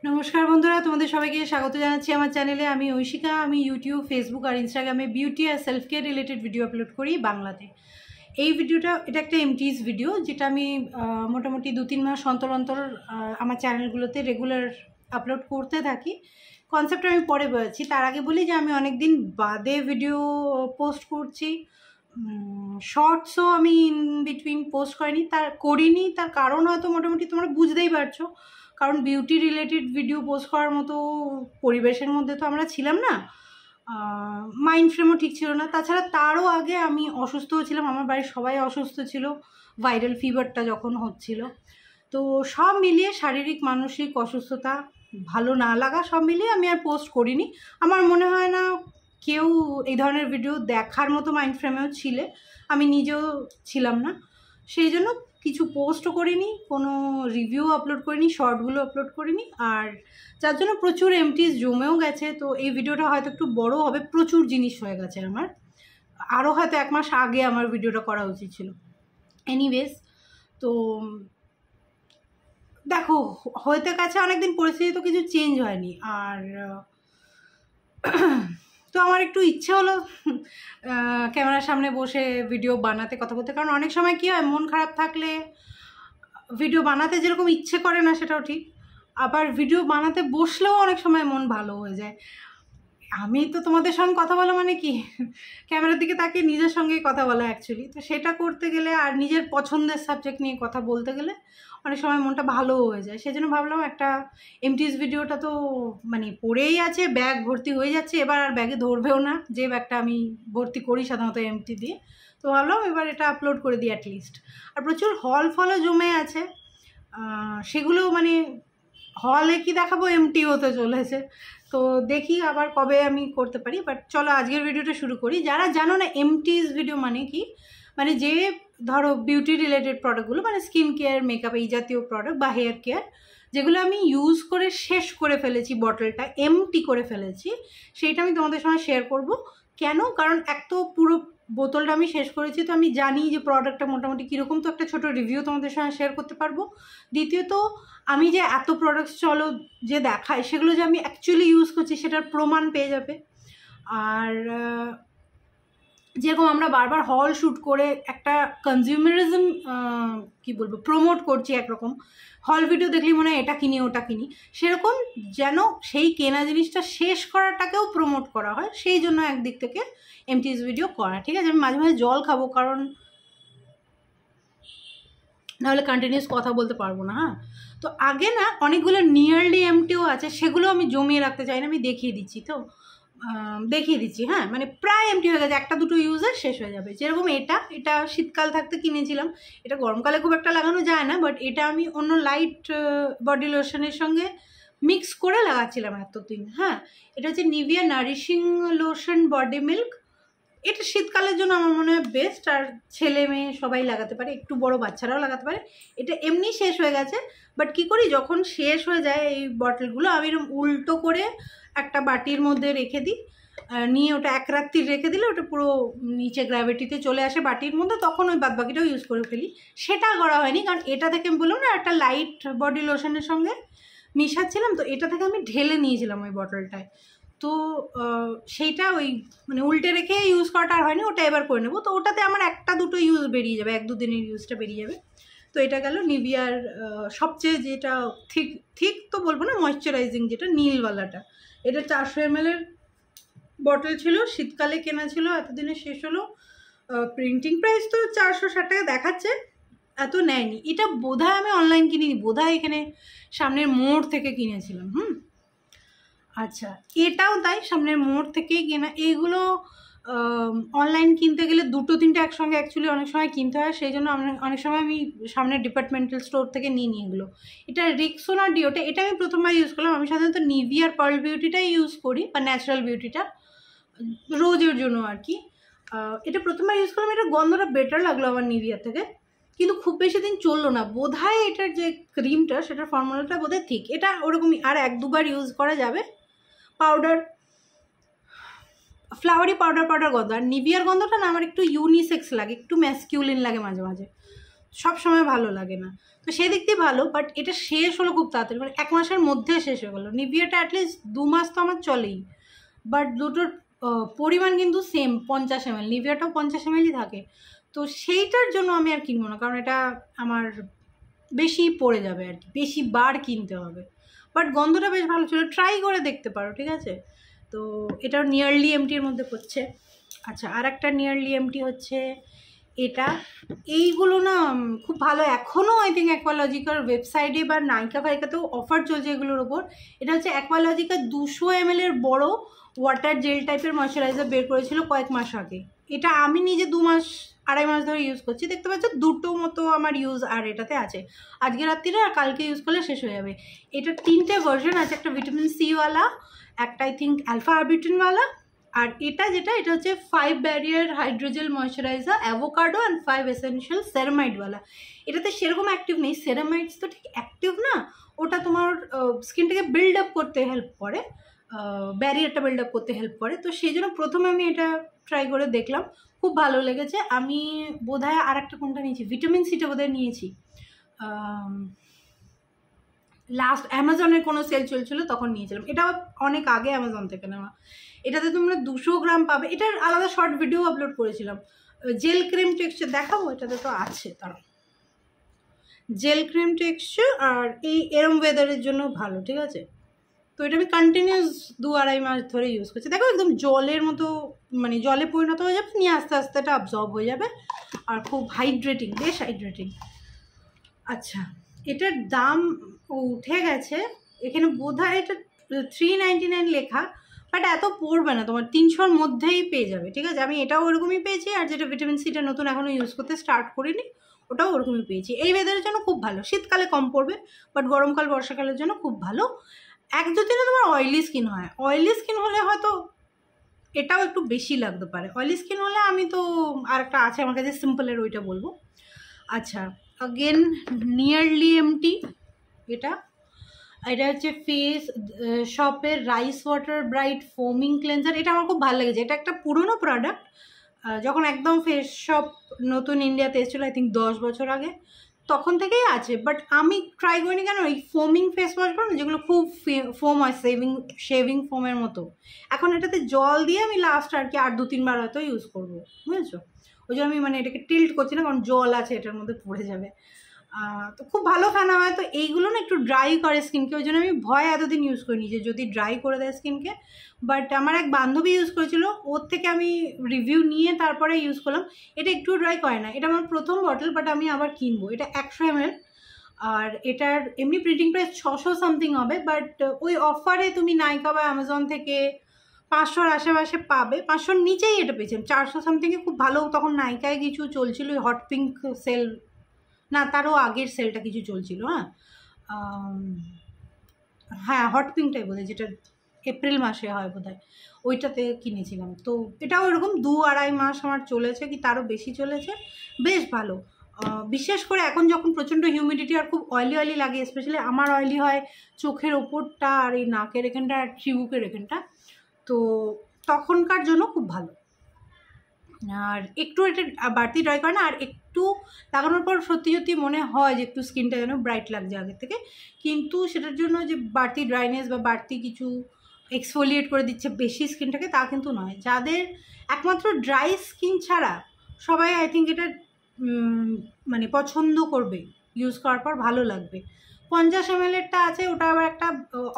নমস্কার বন্ধুরা, তোমাদের সবাইকে স্বাগত জানাচ্ছি আমার চ্যানেলে। আমি ঐশিকা। আমি ইউটিউব, ফেসবুক আর ইনস্টাগ্রামে বিউটি আর self care related video upload করি বাংলাতে। এই ভিডিওটা এটা একটা এমটিএস ভিডিও, যেটা আমি মোটামুটি 2-3 মাস অন্তর অন্তর আমার চ্যানেলগুলোতে রেগুলার আপলোড করতে থাকি। কনসেপ্টটা আমি পরে বলেছি, তার আগে বলি যে আমি অনেক দিন বাদে ভিডিও পোস্ট করছি। শর্টসও আমি ইন বিটুইন পোস্ট করিনি, তার কারণ হয়তো মোটামুটি তোমরা বুঝতেই পারছো। কারণ বিউটি রিলেটেড ভিডিও পোস্ট করার মতো পরিবেশের মধ্যে তো আমরা ছিলাম না, মাইন্ড ফ্রেমও ঠিক ছিল না। তাছাড়া তারও আগে আমি অসুস্থও ছিলাম, আমার বাড়ির সবাই অসুস্থ ছিল ভাইরাল ফিভারটা যখন হচ্ছিল। তো সব মিলিয়ে শারীরিক মানসিক অসুস্থতা, ভালো না লাগা, সব মিলিয়ে আমি আর পোস্ট করিনি। আমার মনে হয় না কেউ এই ধরনের ভিডিও দেখার মতো মাইন্ড ফ্রেমেও ছিলে, আমি নিজেও ছিলাম না। সেই জন্য কিছু পোস্টও করিনি, কোনো রিভিউ আপলোড করিনি, শর্টগুলো আপলোড করিনি, আর যার জন্য প্রচুর এমটিস জমেও গেছে। তো এই ভিডিওটা হয়তো একটু বড় হবে, প্রচুর জিনিস হয়ে গেছে আমার, আরও হয়তো 1 মাস আগে আমার ভিডিওটা করা উচিত ছিল। এনিওয়েজ, তো দেখো, হইতে কাছে অনেকদিন, পরিস্থিতি তো কিছু চেঞ্জ হয়নি। আর তো আমার একটু ইচ্ছে হলো ক্যামেরার সামনে বসে ভিডিও বানাতে, কথা বলতে। কারণ অনেক সময় কী হয়, মন খারাপ থাকলে ভিডিও বানাতে যেরকম ইচ্ছে করে না, সেটাও ঠিক। আবার ভিডিও বানাতে বসলেও অনেক সময় মন ভালো হয়ে যায়। আমি তো তোমাদের সঙ্গে কথা বলা মানে কি, ক্যামেরার দিকে তাকিয়ে নিজের সঙ্গেই কথা বলা অ্যাকচুয়ালি। তো সেটা করতে গেলে আর নিজের পছন্দের সাবজেক্ট নিয়ে কথা বলতে গেলে অনেক সময় মনটা ভালো হয়ে যায়। সেজন্য ভাবলাম একটা এমটিএস ভিডিওটা তো মানে পড়েই আছে, ব্যাগ ভর্তি হয়ে যাচ্ছে, এবার আর ব্যাগে ধরবেও না, যে ব্যাগটা আমি ভর্তি করি সাধারণত এমটি দিয়ে। তো ভাবলাম এবার এটা আপলোড করে দিই অ্যাটলিস্ট। আর প্রচুর ফলও জমে আছে, সেগুলো মানে হলে কি দেখাবো, এমটি হতে চলেছে। তো দেখি আবার কবে আমি করতে পারি। বাট চলো আজকের ভিডিওটা শুরু করি। যারা জানো না এমটিএস ভিডিও মানে কি, মানে যে ধরো বিউটি রিলেটেড প্রোডাক্টগুলো, মানে স্কিন কেয়ার, মেকআপ, এই জাতীয় প্রোডাক্ট বা হেয়ার কেয়ার, যেগুলো আমি ইউজ করে শেষ করে ফেলেছি, বটলটা এমটি করে ফেলেছি, সেইটা আমি তোমাদের সঙ্গে শেয়ার করব। কেন? কারণ এক তো পুরো বোতলটা আমি শেষ করেছি, তো আমি জানি যে প্রোডাক্টটা মোটামুটি কীরকম, তো একটা ছোটো রিভিউ তোমাদের সঙ্গে শেয়ার করতে পারবো। দ্বিতীয়ত, আমি যে এত প্রোডাক্টস চলো যে দেখাই, সেগুলো যে আমি অ্যাকচুয়ালি ইউজ করছি সেটার প্রমাণ পেয়ে যাবে। আর যেরকম আমরা বারবার হল শ্যুট করে একটা কনজিউমারিজম কী বলবো প্রমোট করছি, একরকম হল ভিডিও দেখলেই মনে হয় এটা কিনি ওটা কিনি, সেরকম যেন সেই কেনা জিনিসটা শেষ করাটাকেও প্রমোট করা হয়, সেই জন্য একদিক থেকে এমটিএস ভিডিও করা। ঠিক আছে, আমি মাঝে মাঝে জল খাবো, কারণ নাহলে কন্টিনিউস কথা বলতে পারবো না। হ্যাঁ, তো আগে না অনেকগুলো নিয়ারলি এমটিও আছে, সেগুলো আমি জমিয়ে রাখতে চাই না, আমি দেখিয়ে দিচ্ছি। হ্যাঁ, মানে প্রায় এমটি হয়ে গেছে, 1-2 ইউজের শেষ হয়ে যাবে। যেরকম এটা শীতকাল থাকতে কিনেছিলাম, এটা গরমকালে খুব একটা লাগানো যায় না, বাট এটা আমি অন্য লাইট বডি লোশনের সঙ্গে মিক্স করে লাগাচ্ছিলাম এতদিন। হ্যাঁ, এটা হচ্ছে Nivea nourishing lotion body milk. এটা শীতকালের জন্য আমার মনে হয় বেস্ট, আর ছেলে মেয়ে সবাই লাগাতে পারে, একটু বড় বাচ্চারাও লাগাতে পারে। এটা এমনি শেষ হয়ে গেছে, বাট কী করি, যখন শেষ হয়ে যায় এই বটলগুলো, আমি এরকম উল্টো করে একটা বাটির মধ্যে রেখে দিই, নিয়ে ওটা 1 রাত্রি রেখে দিলে ওটা পুরো নিচে গ্র্যাভিটিতে চলে আসে বাটির মধ্যে, তখন ওই বাদবাকিটাও ইউজ করে ফেলি। সেটা করা হয়নি, কারণ এটা থেকে আমি বললাম না একটা লাইট বডি লোশনের সঙ্গে মিশাচ্ছিলাম, তো এটা থেকে আমি ঢেলে নিয়েছিলাম ওই বটলটায়। তো সেইটা ওই মানে উল্টে রেখে ইউজ করাটা আর হয়নি, ওটা এবার করে নেবো। তো ওটাতে আমার 1-2 ইউজ বেরিয়ে যাবে, 1-2 দিনের ইউজটা বেরিয়ে যাবে। তো এটা গেল নিভিয়ার সবচেয়ে যেটা ঠিক তো বলবো না, ময়শ্চারাইজিং যেটা নীলওয়ালাটা। এটা 400 ml বটল ছিল, শীতকালে কেনা ছিল, এতদিনে শেষ হলো। প্রিন্টিং প্রাইস তো 460 টাকা দেখাচ্ছে, এত নেয়নি। এটা বোধহয় আমি অনলাইন কিনিনি, বোধহয় এখানে সামনের মোড় থেকে কিনেছিলাম। আচ্ছা, এটাও তাই, সামনের মোড় থেকেই কেনা। এইগুলো অনলাইন কিনতে গেলে 2-3টে একসঙ্গে অ্যাকচুয়ালি অনেক সময় কিনতে হয়, সেই জন্য অনেক সময় আমি সামনের ডিপার্টমেন্টাল স্টোর থেকে নিই এগুলো। এটা রেক্সোনা ডিওটা, এটা আমি প্রথমবার ইউজ করলাম। আমি সাধারণত নিভিয়ার পার্ল বিউটিটাই ইউজ করি, বা ন্যাচারাল বিউটিটা, রোজের জন্য আর কি। এটা প্রথমবার ইউজ করলাম, এটা গন্ধটা বেটার লাগলো আমার নিভিয়ার থেকে, কিন্তু খুব বেশি দিন চললো না। বোধহয় এটার যে ক্রিমটা, সেটার ফর্মুলাটা বোধহয় ঠিক, এটা ওরকমই আর 1-2বার ইউজ করা যাবে। পাউডার, ফ্লাওয়ারি পাউডার গন্ধ। আর নিভিয়ার গন্ধটা না আমার একটু ইউনিসেক্স লাগে, একটু ম্যাসকিউলিন লাগে মাঝে মাঝে। সব সময় ভালো লাগে না, তো সেই দিক দিয়ে ভালো। বাট এটা শেষ হলো খুব তাড়াতাড়ি, মানে 1 মাসের মধ্যে শেষ হয়ে গেলো। নিভিয়াটা অ্যাটলিস্ট 2 মাস তো আমার চলেই, বাট দুটোর পরিমাণ কিন্তু সেম 50 ml, নিভিয়াটাও 50 ml-ই থাকে। তো সেইটার জন্য আমি আর কিনবো না, কারণ এটা আমার বেশি পড়ে যাবে আর কি, বেশি বার কিনতে হবে। বাট গন্ধটা বেশ ভালো ছিল, ট্রাই করে দেখতে পারো, ঠিক আছে। তো এটাও নিয়ারলি এমটির মধ্যে পড়ছে। আচ্ছা, আর একটা নিয়ারলি এমটি হচ্ছে এটা। এইগুলো না খুব ভালো, এখনও আই থিঙ্ক অ্যাকোয়ালজিকার ওয়েবসাইটে বা নাইকা ফাইকাতেও অফার চলছে এগুলোর ওপর। এটা হচ্ছে অ্যাকোয়ালজিকা 200 ml-এর বড় ওয়াটার জেল টাইপের ময়শ্চারাইজার বের করেছিল কয়েক মাস আগে। এটা আমি নিজে 2 মাস 2.5 মাস ধরে ইউজ করছি, দেখতে পাচ্ছ দুটো মতো আমার ইউজ আর এটাতে আছে। আজকে রাত্রিরে আর কালকে ইউজ করলে শেষ হয়ে যাবে। এটা 3টে ভার্সন আছে, একটা ভিটামিন সিওয়ালা, একটা আই থিঙ্ক অ্যালফা আরবিটিনওয়ালা, আর এটা এটা হচ্ছে 5 barrier hydrogel moisturiser avocado and 5 essential সেরামাইডওয়ালা। এটাতে সেরকম অ্যাক্টিভ নেই, সেরামাইডস তো ঠিক অ্যাক্টিভ না, ওটা তোমার স্কিনটাকে বিল্ড আপ করতে হেল্প করে, ব্যারিয়ারটা বিল্ড আপ করতে হেল্প করে। তো সেই জন্য প্রথমে আমি এটা ট্রাই করে দেখলাম, খুব ভালো লেগেছে। আমি বোধহয় আর একটা কোনটা নিয়েছি, ভিটামিন সিটা বোধহয় নিয়েছি, লাস্ট অ্যামাজনের কোনো সেল চলছিল তখন নিয়েছিলাম। এটা অনেক আগে অ্যামাজন থেকে নেওয়া। এটাতে তোমরা 200 গ্রাম পাবে। এটার আলাদা শর্ট ভিডিও আপলোড করেছিলাম। জেল ক্রিম টেক্সচার দেখাবো, এটাতে তো আছে, তার জেল ক্রিম টেক্সচার, আর এরম ওয়েদারের জন্য ভালো, ঠিক আছে। তো এটা আমি কন্টিনিউস 2-2.5 মাস ধরে ইউজ করছি। দেখো একদম জলের মতো, মানে জলে পরিণত হয়ে যাবে, নিয়ে আস্তে আস্তে এটা অবজর্ব হয়ে যাবে, আর খুব হাইড্রেটিং, বেশ হাইড্রেটিং। আচ্ছা, এটার দাম উঠে গেছে, এখানে বোধহয় এটা 399 লেখা, বাট এত পড়বে না, তোমার 300-র মধ্যেই পেয়ে যাবে, ঠিক আছে। আমি এটাও ওরকমই পেয়েছি, আর যেটা ভিটামিন সিটা নতুন এখনও ইউজ করতে স্টার্ট করিনি, ওটাও ওরকমই পেয়েছি। এই ওয়েদারের জন্য খুব ভালো, শীতকালে কম পড়বে, বাট গরমকাল বর্ষাকালের জন্য খুব ভালো। 1-2 দিনে তোমার অয়েলি স্কিন হয়, অয়েলি স্কিন হলে হয়তো এটাও একটু বেশি লাগতে পারে। অয়েলি স্কিন হলে আমি তো আর একটা আছে আমার কাছে সিম্পলের, ওইটা বলবো। আচ্ছা, अगेन नियरली एमटी, এটা হচ্ছে ফেস শপের রাইস ওয়াটার ব্রাইট ফোমিং ক্লেন্সার। এটা আমার খুব ভালো লেগেছে, এটা একটা পুরনো প্রোডাক্ট, যখন একদম ফেস শপ নতুন ইন্ডিয়াতে এসেছিলো আই থিঙ্ক 10 বছর আগে, তখন থেকেই আছে। বাট আমি ট্রাই করিনি, কেন ওই ফোমিং ফেস ওয়াশগুলো না যেগুলো খুব ফোম হয়, শেভিং ফোমের মতো, এখন এটাতে জল দিয়ে আমি লাস্ট আর কি 2-3 বার হয়তো ইউজ করবো, বুঝেছো। ওই জন্য আমি মানে এটাকে টিল্ট করছি না, কারণ জল আছে এটার মধ্যে পড়ে যাবে। তো খুব ভালো ফেনা হয়। তো এইগুলো না একটু ড্রাই করে স্কিনকে, ওই জন্য আমি ভয় এতদিন ইউজ করিনি যে যদি ড্রাই করে দেয় স্কিনকে। বাট আমার এক বান্ধবী ইউজ করেছিল, ওর থেকে আমি রিভিউ নিয়ে তারপরে ইউজ করলাম। এটা একটু ড্রাই করে না, এটা আমার প্রথম বটল, বাট আমি আবার কিনবো। এটা 100 ml, আর এটার এমনি প্রিন্টিং প্রাইস 600 সামথিং হবে, বাট ওই অফারে তুমি নাইকা বা অ্যামাজন থেকে 500-র আশেপাশে পাবে, 500-র নিচেই এটা পেয়েছেন, 400 সামথিংয়ে খুব ভালো। তখন নাইকায় কিছু চলছিল, ওই হট পিঙ্ক সেল, না তারও আগের সেলটা কিছু চলছিল। হ্যাঁ হট পিঙ্কটাই বোধহয়, যেটা এপ্রিল মাসে হয় বোধহয়, ওইটাতে কিনেছিলাম। তো এটাও এরকম 2-2.5 মাস আমার চলেছে, কি তারও বেশি চলেছে, বেশ ভালো। বিশেষ করে এখন যখন প্রচণ্ড হিউমিডিটি আর খুব অয়েলি লাগে, স্পেশালি আমার অয়েলি হয় চোখের ওপরটা আর এই নাকের এখানটা আর চিবুকের এখানটা, তো তখনকার জন্য খুব ভালো। আর একটু এটা বাড়তি ড্রাই করে না, আর একটু লাগানোর পর সত্যি সত্যি মনে হয় যে একটু স্কিনটা যেন ব্রাইট লাগছে আগের থেকে, কিন্তু সেটার জন্য যে বাড়তি ড্রাইনেস বা বাড়তি কিছু এক্সফোলিয়েট করে দিচ্ছে বেশি স্কিনটাকে, তা কিন্তু নয়। যাদের একমাত্র ড্রাই স্কিন ছাড়া সবাই আই থিঙ্ক এটা মানে পছন্দ করবে, ইউজ করার পর ভালো লাগবে। 50 ml-এরটা আছে, ওটা আবার একটা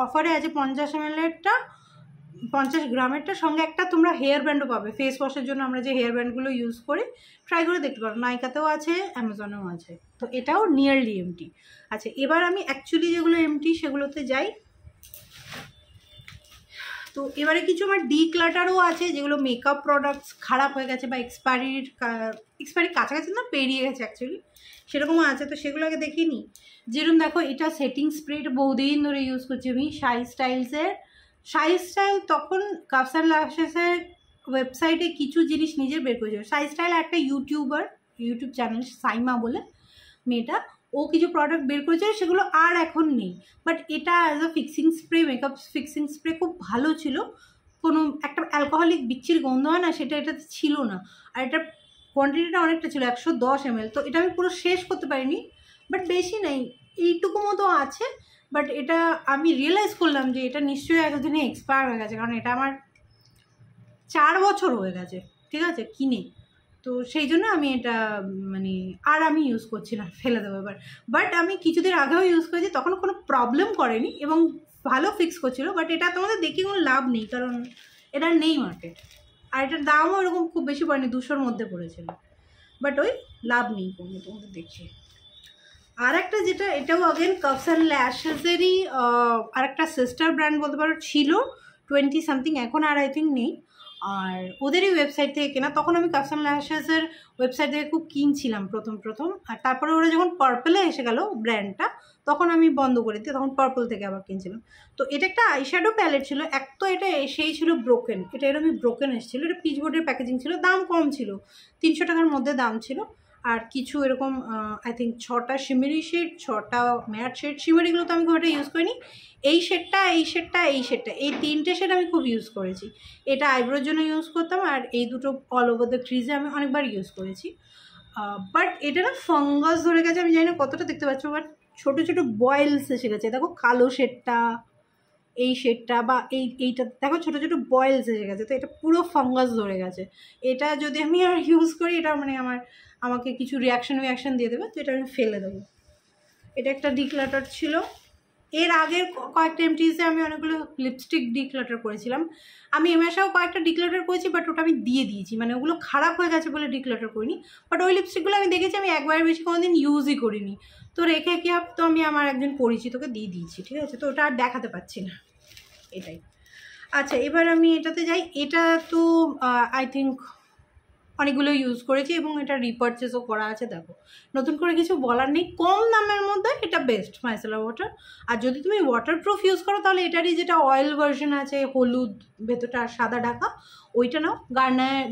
অফারে আছে, 50 ml-এরটা 50 গ্রামেরটা সঙ্গে একটা তোমরা হেয়ার ব্যান্ডও পাবে। ফেস ওয়াশের জন্য আমরা যে হেয়ার ব্যান্ডগুলো ইউজ করি, ট্রাই করে দেখতে পারো, নাইকাতেও আছে, অ্যামাজনেও আছে। তো এটাও নিয়ারলি এমটি। আচ্ছা, এবার আমি অ্যাকচুয়ালি যেগুলো এমটি সেগুলোতে যাই। তো এবারে কিছু আমার ডিক্লাটারও আছে, যেগুলো মেকআপ প্রোডাক্টস খারাপ হয়ে গেছে বা এক্সপায়ারির কাছাকাছি না, পেরিয়ে গেছে অ্যাকচুয়ালি, সেরকমও আছে। তো সেগুলো আগে দেখিয়ে নিই। যেরকম দেখো, এটা সেটিং স্প্রে, এটা বহুদিন ধরে ইউজ করছি আমি, শাই স্টাইল তখন কাফসান ল্যাশেসের ওয়েবসাইটে কিছু জিনিস নিজের বের করেছিল। শাই স্টাইল একটা ইউটিউব চ্যানেল, সাইমা বলে মেয়েটা, ও কিছু প্রোডাক্ট বের করেছে, সেগুলো আর এখন নেই। বাট এটা as a fixing spray, makeup fixing spray খুব ভালো ছিল। কোনো একটা অ্যালকোহলিক বিচ্ছির গন্ধ হয় না, সেটা এটাতে ছিল না। আর এটা কোয়ান্টিটিটা অনেকটা ছিল 110 ml, তো এটা আমি পুরো শেষ করতে পারিনি, বাট বেশি নেই, এইটুকু মতো আছে। বাট এটা আমি রিয়েলাইজ করলাম যে এটা নিশ্চয়ই এতদিনে এক্সপায়ার হয়ে গেছে, কারণ এটা আমার 4 বছর হয়ে গেছে, ঠিক আছে, কিনে। তো সেই জন্য আমি এটা মানে আর আমি ইউজ করছি না, ফেলে দেবো এবার। বাট আমি কিছুদিন আগেও ইউজ করেছি, তখন কোনো প্রবলেম করেনি এবং ভালো ফিক্স করছিল। বাট এটা তোমাদের দেখি কোনো লাভ নেই, কারণ এটা নেই মার্কেট, আর এটার দামও এরকম খুব বেশি পড়েনি, 200-র মধ্যে পড়েছিল। বাট ওই লাভ নেই কোনো, তোমাদের দেখি। আর একটা যেটা, এটাও আগেন কাপস অ্যান্ড ল্যাশেসেরই আর একটা সিস্টার ব্র্যান্ড বলতে পারো, ছিল 20 সামথিং, এখন আর আই থিঙ্ক নেই। আর ওদেরই ওয়েবসাইট থেকে কেনা, তখন আমি কাপস অ্যান্ড ল্যাশেসের ওয়েবসাইট থেকে খুব কিনছিলাম প্রথম। আর তারপরে ওরা যখন পার্পলে এসে গেল ব্র্যান্ডটা, তখন আমি বন্ধ করে দিই, তখন পার্পল থেকে আবার কিনছিলাম। তো এটা একটা আইশ্যাডো প্যালেট ছিল, এক তো এটা এসেই ছিল ব্রোকেন, এটা এরকমই ব্রোকেন এসেছিলো, এটা পিচ বোর্ডের প্যাকেজিং ছিল, দাম কম ছিল, 300 টাকার মধ্যে দাম ছিল। আর কিছু এরকম আই থিঙ্ক 6টা শিমেরি শেড, 6টা ম্যাট শেড। শিমেরিগুলো তো আমি খুব একটা ইউজ করিনি, এই শেডটা, এই 3টে শেড আমি খুব ইউজ করেছি। এটা আইব্রোর জন্য ইউজ করতাম, আর এই দুটো অল ওভার দ্য ক্রিজে আমি অনেকবার ইউজ করেছি। বাট এটা না ফাঙ্গাস ধরে গেছে, আমি জানি না কতটা দেখতে পাচ্ছ, বাট ছোটো ছোটো বয়েলস এসে গেছে। দেখো কালো শেডটা, এই শেডটা বা এইটা দেখো ছোটো ছোটো বয়েলস এসে গেছে, তো এটা পুরো ফাঙ্গাস ধরে গেছে। এটা যদি আমি আর ইউজ করি, এটা মানে আমাকে কিছু রিয়াকশন দিয়ে দেবে, তো এটা আমি ফেলে দেবো। এটা একটা ডিক্লাটার ছিল। এর আগের কয়েকটা এমটিসে আমি অনেকগুলো লিপস্টিক ডিক্লাটার করেছিলাম। আমি এমএসেও কয়েকটা ডিক্লাটার করেছি, বাট ওটা আমি দিয়ে দিয়েছি, মানে ওগুলো খারাপ হয়ে গেছে বলে ডিক্লাটার করিনি। বাট ওই লিপস্টিকগুলো আমি দেখেছি আমি একবারের বেশি কোনোদিন ইউজই করিনি, তো রেখে কি হবে, তো আমি আমার একজন পরিচিতকে দিয়ে দিয়েছি, ঠিক আছে, তো ওটা আর দেখাতে পাচ্ছি না, এটাই। আচ্ছা, এবার আমি এটাতে যাই। এটা তো আই থিঙ্ক অনেকগুলো ইউজ করেছি এবং এটা রিপারচেসও করা আছে। দেখো, নতুন করে কিছু বলার নেই, কম দামের মধ্যে এটা বেস্ট মাইসেলার ওয়াটার। আর যদি তুমি ওয়াটারপ্রুফ ইউজ করো, তাহলে এটারই যেটা অয়েল ভার্সন আছে, হলুদ ভেতরটা আর সাদা ঢাকা, ওইটা নাও,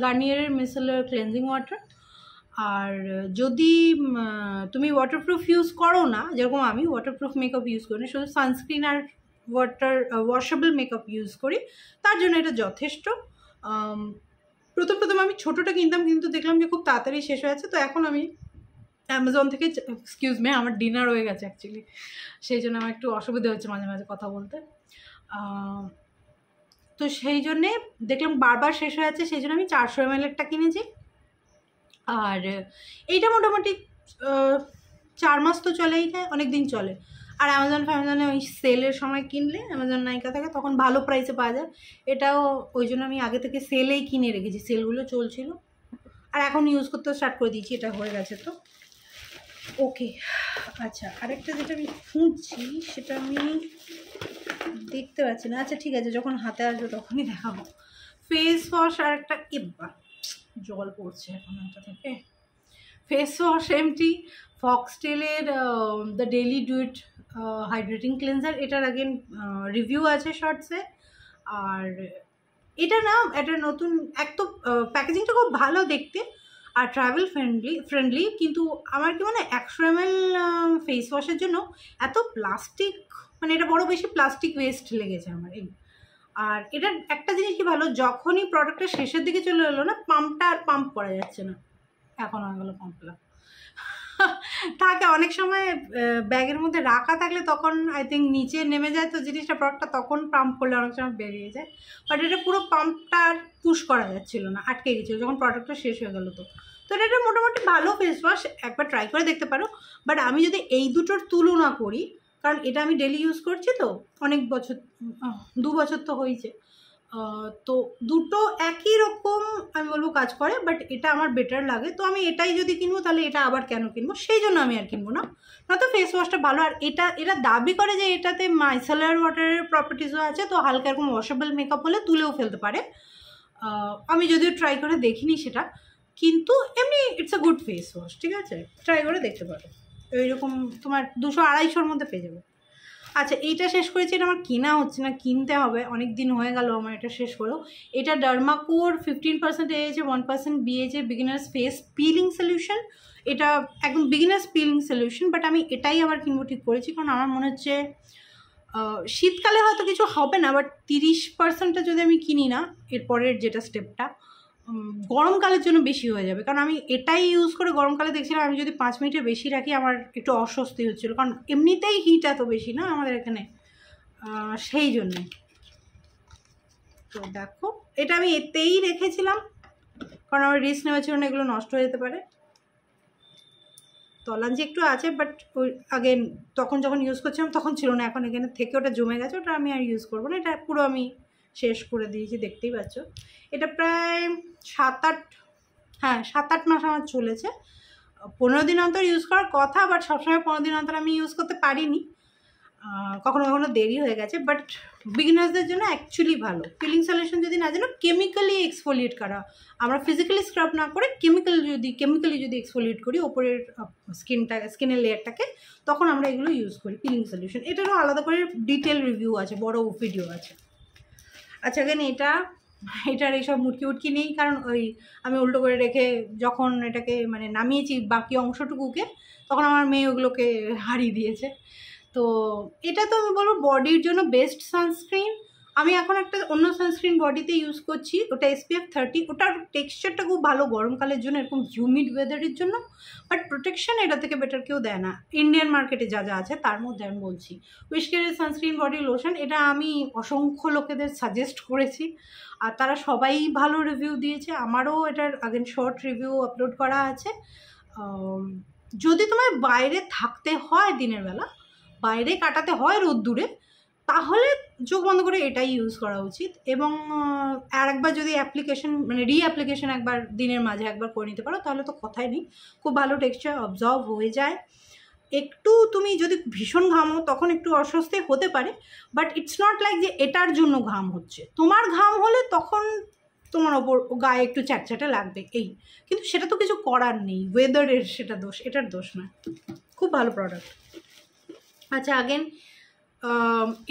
গার্নিয়ারের মিসেলার ক্লেনজিং ওয়াটার। আর যদি তুমি ওয়াটারপ্রুফ ইউজ করো না, যেরকম আমি ওয়াটারপ্রুফ মেকআপ ইউজ করি না, শুধু সানস্ক্রিন আর ওয়াশেবল মেকআপ ইউজ করি, তার জন্য এটা যথেষ্ট। প্রথম আমি ছোটোটা কিনতাম, কিন্তু দেখলাম যে খুব তাড়াতাড়ি শেষ হয়ে যাচ্ছে, তো এখন আমি অ্যামাজন থেকে, এক্সকিউজ মি, আমার ডিনার হয়ে গেছে অ্যাকচুয়ালি, সেই জন্য আমার একটু অসুবিধা হচ্ছে মাঝে মাঝে কথা বলতে। তো সেই জন্যে দেখলাম বারবার শেষ হয়ে যাচ্ছে, সেই জন্য আমি 400 ml-এরটা কিনেছি। আর এইটা মোটামুটি 4 মাস তো চলেই যায়, অনেক দিন চলে। আর অ্যামাজনে ওই সেলের সময় কিনলে, অ্যামাজন নাইকা থেকে, তখন ভালো প্রাইসে পাওয়া যায়। এটাও ওই জন্য আমি আগে থেকে সেলেই কিনে রেখেছি, সেলগুলো চলছিল, আর এখন ইউজ করতেও স্টার্ট করে দিয়েছি, এটা হয়ে গেছে তো ওকে। আচ্ছা, আরেকটা যেটা আমি খুঁজছি সেটা আমি দেখতে পাচ্ছি না। আচ্ছা ঠিক আছে, যখন হাতে আসবে তখনই দেখাবো। ফেস ওয়াশ আর একটা, জল পড়ছে এখন এটা থেকে। ফেস ওয়াশ এমটি ফক্সটেলের the daily duet hydrating cleanser, এটার আগেন রিভিউ আছে শর্টসে। আর এটা না, এটা নতুন, এক তো প্যাকেজিংটা খুব ভালো দেখতে আর ট্রাভেল ফ্রেন্ডলি, কিন্তু আমার কি মানে 100 ml ফেস ওয়াশের জন্য এত প্লাস্টিক, মানে এটা বড় বেশি প্লাস্টিক ওয়েস্ট লেগেছে আমার। আর এটার একটা জিনিস কি ভালো, যখনই প্রোডাক্টটা শেষের দিকে চলে এলো না, পাম্পটা আর পাম্প করা যাচ্ছে না, এখন হয়ে গেলো পাম্পলা থাকে অনেক সময় ব্যাগের মধ্যে রাখা থাকলে, তখন আই থিঙ্ক নিচে নেমে যায়, তো জিনিসটা প্রোডাক্টটা তখন পাম্প করলে অনেক সময় বেরিয়ে যায়। বাট এটা পুরো পাম্পটা আর পুশ করা যাচ্ছিলো না, আটকে গেছিলো যখন প্রোডাক্টটা শেষ হয়ে গেলো। তো এটা মোটামুটি ভালো ফেস ওয়াশ, একবার ট্রাই করে দেখতে পারো। বাট আমি যদি এই দুটোর তুলনা করি, কারণ এটা আমি ডেলি ইউজ করছি, তো অনেক বছর, 2 বছর তো হয়েছে, তো দুটো একই রকম আমি বলবো কাজ করে, বাট এটা আমার বেটার লাগে। তো আমি এটাই যদি কিনবো, তাহলে এটা আবার কেন কিনবো, সেই জন্য আমি আর কিনবো না। নয়তো ফেস ওয়াশটা ভালো। আর এরা দাবি করে যে এটাতে মাইসেলার ওয়াটারের প্রপার্টিসও আছে, তো হালকা এরকম ওয়াশেবল মেকআপ হলে তুলেও ফেলতে পারে। আমি যদিও ট্রাই করে দেখিনি সেটা, কিন্তু এমনি it's a good face wash, ঠিক আছে, ট্রাই করে দেখতে পারো। এইরকম তোমার 200-250-র মধ্যে পেয়ে যাবে। আচ্ছা, এইটা শেষ করেছি, এটা আমার কেনা হচ্ছে না, কিনতে হবে, অনেক দিন হয়ে গেল আমার এটা শেষ করেও। এটা ডার্মাকোর 15% এএইচে 1% বিএইচে বিগিনার্স ফেস পিলিং সলিউশন। এটা একদম বিগিনার্স পিলিং সলিউশন, বাট আমি এটাই আবার কিনবো ঠিক করেছি, কারণ আমার মনে হচ্ছে শীতকালে হয়তো কিছু হবে না, বাট 30%টা যদি আমি কিনি না, এরপরের যেটা স্টেপটা, গরমকালের জন্য বেশি হয়ে যাবে, কারণ আমি এটাই ইউজ করে গরমকালে দেখছিলাম আমি যদি 5 মিনিটের বেশি রাখি আমার একটু অস্বস্তি হচ্ছিলো, কারণ এমনিতেই হিট এত বেশি না আমাদের এখানে, সেই জন্যে। তো দেখো এটা আমি এতেই রেখেছিলাম কারণ আমার রিস্ক নেওয়ার জন্য এগুলো নষ্ট হয়ে যেতে পারে। তলাঞ্জি একটু আছে, বাট ওই আগে তখন যখন ইউজ করছিলাম তখন ছিল না, এখন এখানে থেকে ওটা জমে গেছে, ওটা আমি আর ইউজ করবো না। এটা পুরো আমি শেষ করে দিয়েছি, দেখতেই পাচ্ছ। এটা প্রায় 7-8 মাস আমার চলেছে। 15 দিন অন্তর ইউজ করার কথা, বাট সবসময় 15 দিন অন্তর আমি ইউজ করতে পারিনি, কখনো কখনো দেরি হয়ে গেছে। বাট বিগিনার্সদের জন্য অ্যাকচুয়ালি ভালো। পিলিং সলিউশন যদি না জানো, কেমিক্যালি এক্সফোলিয়েট করা, আমরা ফিজিক্যালি স্ক্রাব না করে কেমিক্যালি যদি এক্সফোলিয়েট করি ওপরের স্কিনের লেয়ারটাকে, তখন আমরা এগুলো ইউজ করি পিলিং সলিউশন। এটারও আলাদা করে ডিটেল রিভিউ আছে, বড় ভিডিও আছে। আচ্ছা, এখানে এটার এইসব মুটকি নেই, কারণ ওই আমি উল্টো করে রেখে যখন এটাকে মানে নামিয়েছি বাকি অংশটুকুকে, তখন আমার মেয়ে ওগুলোকে হারিয়ে দিয়েছে। তো এটা তো আমি বলবো বডির জন্য বেস্ট সানস্ক্রিন। আমি এখন একটা অন্য সানস্ক্রিন বডিতে ইউজ করছি, ওটা SPF 30। ওটার টেক্সচারটা খুব ভালো গরমকালের জন্য, এরকম হিউমিড ওয়েদারের জন্য, বাট প্রোটেকশন এটা থেকে বেটার কেউ দেয় না ইন্ডিয়ান মার্কেটে যা যা আছে তার মধ্যে। আমি বলছি উইশকেয়ারের সানস্ক্রিন বডি লোশন, এটা আমি অসংখ্য লোকেদের সাজেস্ট করেছি আর তারা সবাই ভালো রিভিউ দিয়েছে। আমারও এটার আগের শর্ট রিভিউ আপলোড করা আছে। যদি তোমার বাইরে থাকতে হয়, দিনের বেলা বাইরে কাটাতে হয় রোদ্দুরে, তাহলে চোখ বন্ধ করে এটাই ইউজ করা উচিত। এবং আর একবার যদি রিঅ্যাপ্লিকেশন একবার দিনের মাঝে একবার করে নিতে পারো, তাহলে তো কথাই নেই, খুব ভালো টেক্সচার অবজর্ভ হয়ে যায়। একটু তুমি যদি ভীষণ ঘামো তখন একটু অস্বস্তি হতে পারে, বাট ইটস নট লাইক যে এটার জন্য ঘাম হচ্ছে। তোমার ঘাম হলে তখন তোমার ওপর গায়ে একটু চ্যাটচ্যাটে লাগবে, কিন্তু সেটা তো কিছু করার নেই, ওয়েদারের সেটা দোষ, এটার দোষ নয়। খুব ভালো প্রোডাক্ট। আচ্ছা, আগেন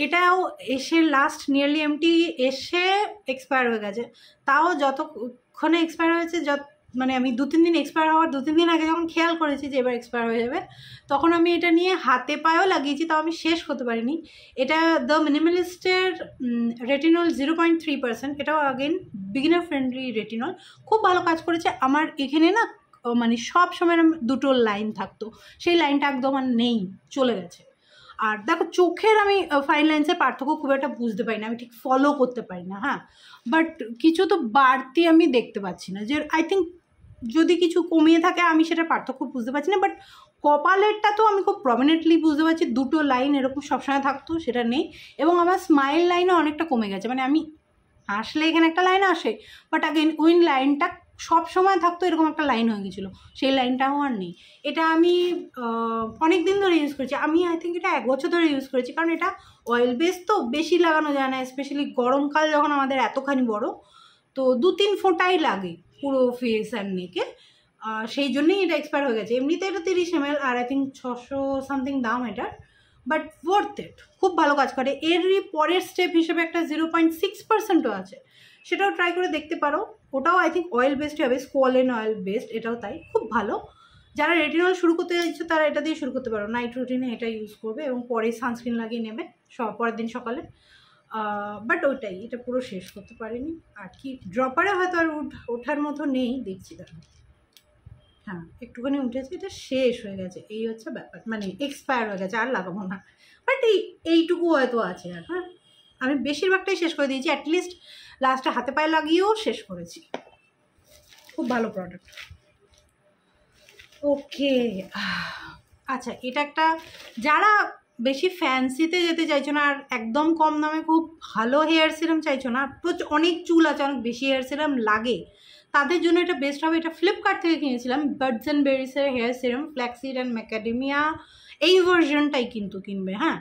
এটাও এসে লাস্ট নিয়ারলি এমটি এসে এক্সপায়ার হয়ে গেছে। তাও যতক্ষণে এক্সপায়ার হয়েছে, মানে আমি 2-3 দিন এক্সপায়ার হওয়ার 2-3 দিন আগে যখন খেয়াল করেছি যে এবার এক্সপায়ার হয়ে যাবে, তখন আমি এটা নিয়ে হাতে পায়েও লাগিয়েছি, তাও আমি শেষ করতে পারিনি। এটা দ্য মিনিমালিস্টের রেটিনল 0.3%। এটাও আগেন বিগিনার ফ্রেন্ডলি রেটিনল, খুব ভালো কাজ করেছে। আমার এখানে না মানে সব সময় দুটো লাইন থাকতো, সেই লাইনটা একদম আর নেই, চলে গেছে। আর দেখো চোখের আমি ফাইন লাইন্সের পার্থক্য খুব একটা বুঝতে পারি না, আমি ঠিক ফলো করতে পারি না। হ্যাঁ, বাট কিছু তো বাড়তি আমি দেখতে পাচ্ছি না, যে আই থিঙ্ক যদি কিছু কমিয়ে থাকে আমি সেটা পার্থক্য বুঝতে পারছি না। বাট কপালেরটা তো আমি খুব প্রমিনেন্টলি বুঝতে পারছি, দুটো লাইন এরকম সবসময় থাকতো, সেটা নেই। এবং আমার স্মাইল লাইনও অনেকটা কমে গেছে, মানে আমি হাসলে এখানে একটা লাইন আসে, বাট আগেন ওই লাইনটা সব সময় থাকতো, এরকম একটা লাইন হয়ে গেছিলো, সেই লাইনটাও আর নেই। এটা আমি অনেক দিন ধরে ইউজ করেছি, আমি আই থিঙ্ক এটা 1 বছর ধরে ইউজ করেছি, কারণ এটা অয়েল বেস তো বেশি লাগানো যায় না, স্পেশালি গরমকাল যখন আমাদের এতখানি বড়, তো 2-3 ফোঁটাই লাগে পুরো ফেস আর নেকে, সেই জন্যই এটা এক্সপায়ার হয়ে গেছে। এমনিতে এটা 30 ml আর আই থিঙ্ক 600 সামথিং দাম এটার, বাট ওয়ার্থ ইট, খুব ভালো কাজ করে। এরই পরের স্টেপ হিসেবে একটা 0.6%ও আছে, সেটাও ট্রাই করে দেখতে পারো। ওটাও আই থিঙ্ক অয়েল বেসড হবে, স্কোয়ালেন অয়েল বেসড, এটাও তাই, খুব ভালো। যারা রেটিনল শুরু করতে চাইছো তারা এটা দিয়ে শুরু করতে পারো, নাইট রুটিনে এটা ইউজ করবে এবং পরে সানস্ক্রিন লাগিয়ে নেবে পরের দিন সকালে। বাট ওইটাই, এটা পুরো শেষ করতে পারিনি। আর কি ড্রপারে হয়তো আর ওঠার মতো নেই, দেখছি দেখো। হ্যাঁ, একটুখানি উঠেছে, এটা শেষ হয়ে গেছে, এই হচ্ছে ব্যাপার, মানে এক্সপায়ার হয়ে গেছে, আর লাগাবো না। বাট এইটুকু হয়তো আছে আর। হ্যাঁ, আমি বেশিরভাগটাই শেষ করে দিয়েছি, অ্যাটলিস্ট লাস্টে হাতে পায়ে লাগিয়েও শেষ করেছি। খুব ভালো প্রোডাক্ট। ওকে, আচ্ছা, এটা একটা, যারা বেশি ফ্যান্সিতে যেতে চাইছো না আর একদম কম দামে খুব ভালো হেয়ার সিরাম চাইছো না, অনেক চুল আছে, অনেক বেশি হেয়ার সিরাম লাগে, তাদের জন্য এটা বেস্ট হবে। এটা ফ্লিপকার্ট থেকে কিনেছিলাম, বার্ডস অ্যান্ড বেরিসের hair serum, flaxseed and macadamia, এই ভার্জনটাই কিন্তু কিনবে। হ্যাঁ,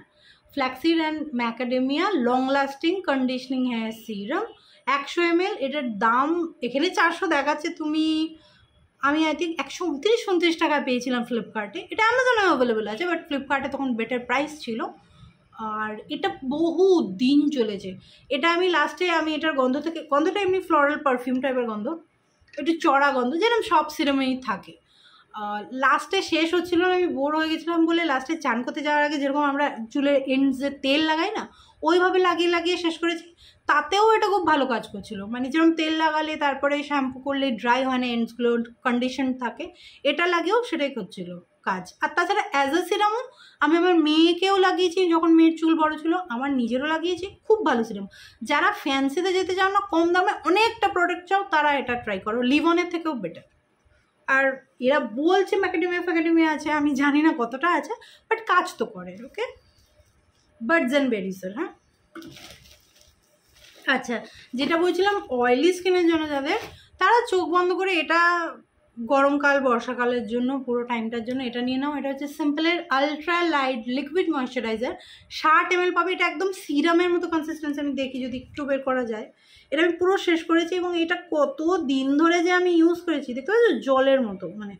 flaxseed and macadamia long lasting conditioning hair serum 100 ml। এটার দাম এখানে 400 দেখাচ্ছে, আমি আই থিঙ্ক 129 টাকায় পেয়েছিলাম ফ্লিপকার্টে। এটা অ্যামাজনে অ্যাভেলেবেল আছে, বাট ফ্লিপকার্টে তখন বেটার প্রাইস ছিল। আর এটা বহু দিন চলেছে। এটা আমি লাস্টে এটার গন্ধটা এমনি ফ্লোরাল পারফিউম টাইপের গন্ধ, একটু চড়া গন্ধ, যেরকম সব সিরামেই থাকে। লাস্টে শেষ হচ্ছিল না, আমি বোর হয়ে গেছিলাম বলে লাস্টে চান করতে যাওয়ার আগে যেরকম আমরা চুলের এন্ডসে তেল লাগাই না, ওইভাবে লাগিয়ে লাগিয়ে শেষ করেছি। তাতেও এটা খুব ভালো কাজ করছিল, মানে যেরকম তেল লাগালে তারপরে শ্যাম্পু করলে ড্রাই হয় না, এন্ডসগুলো কন্ডিশন থাকে, এটা লাগেও সেটাই করছিল কাজ। আর তাছাড়া অ্যাজ আ সিরামও আমি আমার মেয়েকেও লাগিয়েছি, যখন মেয়ের চুল বড় ছিল, আমার নিজেরও লাগিয়েছি, খুব ভালো সিরাম। যারা ফ্যান্সিতে যেতে চাও না, কম দামে অনেকটা প্রোডাক্ট চাও, তারা এটা ট্রাই করো, লিভনের থেকেও বেটার। আর এরা বলছে ম্যাকাডেমিয়া আছে, আমি জানি না কতটা আছে, বাট কাজ তো করে। ওকে, বার্ডস অ্যান্ড বেরিজের। হ্যাঁ, আচ্ছা, যেটা বলছিলাম অয়েলি স্কিনের জন্য যাদের, তারা চোখ বন্ধ করে এটা গরমকাল বর্ষাকালের জন্য পুরো টাইমটার জন্য এটা নিয়ে নাও। এটা হচ্ছে সিম্পলের ultra light liquid moisturiser, 60 ml পাবে। এটা একদম সিরামের মতো কনসিস্টেন্সি, আমি দেখি যদি একটু বের করা যায়। এটা আমি পুরো শেষ করেছি এবং এটা কত দিন ধরে যে আমি ইউজ করেছি, দেখতে পাচ্ছ জলের মতো, মানে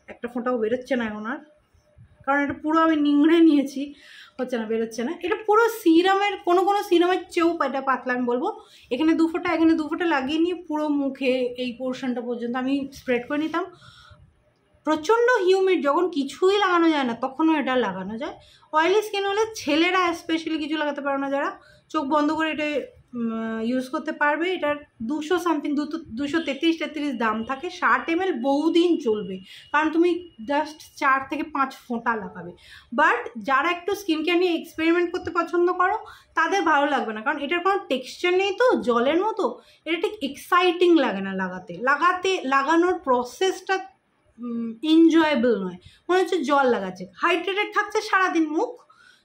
একটা ফোঁটাও বেরোচ্ছে না এখন আর, কারণ এটা পুরো আমি নিংড়ে নিয়েছি, হচ্ছে না, বেরোচ্ছে না। এটা পুরো সিরামের, কোনো সিরামের চেয়েও এটা পাতলা আমি বলবো। এখানে 2 ফোঁটা, এখানে 2 ফোঁটা লাগিয়ে নিয়ে পুরো মুখে এই পোর্শনটা পর্যন্ত আমি স্প্রেড করে নিতাম। প্রচণ্ড হিউমিড, যখন কিছুই লাগানো যায় না তখনও এটা লাগানো যায়। অয়েলি স্কিন হলে ছেলেরা স্পেশালি কিছু লাগাতে পারো না, যারা চোখ বন্ধ করে এটা ইউজ করতে পারবে। এটার 200 সামথিং 233 দাম থাকে, 60 ml বহুদিন চলবে, কারণ তুমি জাস্ট 4 থেকে 5 ফোঁটা লাগাবে। বাট যারা একটু স্কিন কেয়ার নিয়ে এক্সপেরিমেন্ট করতে পছন্দ করো, তাদের ভালো লাগবে না, কারণ এটার কোনো টেক্সচার নেই তো, জলের মতো। এটা ঠিক এক্সাইটিং লাগে না লাগানোর প্রসেসটা এনজয়েবল নয়, মনে হচ্ছে জল লাগাচ্ছে। হাইড্রেটেড থাকছে সারাদিন মুখ,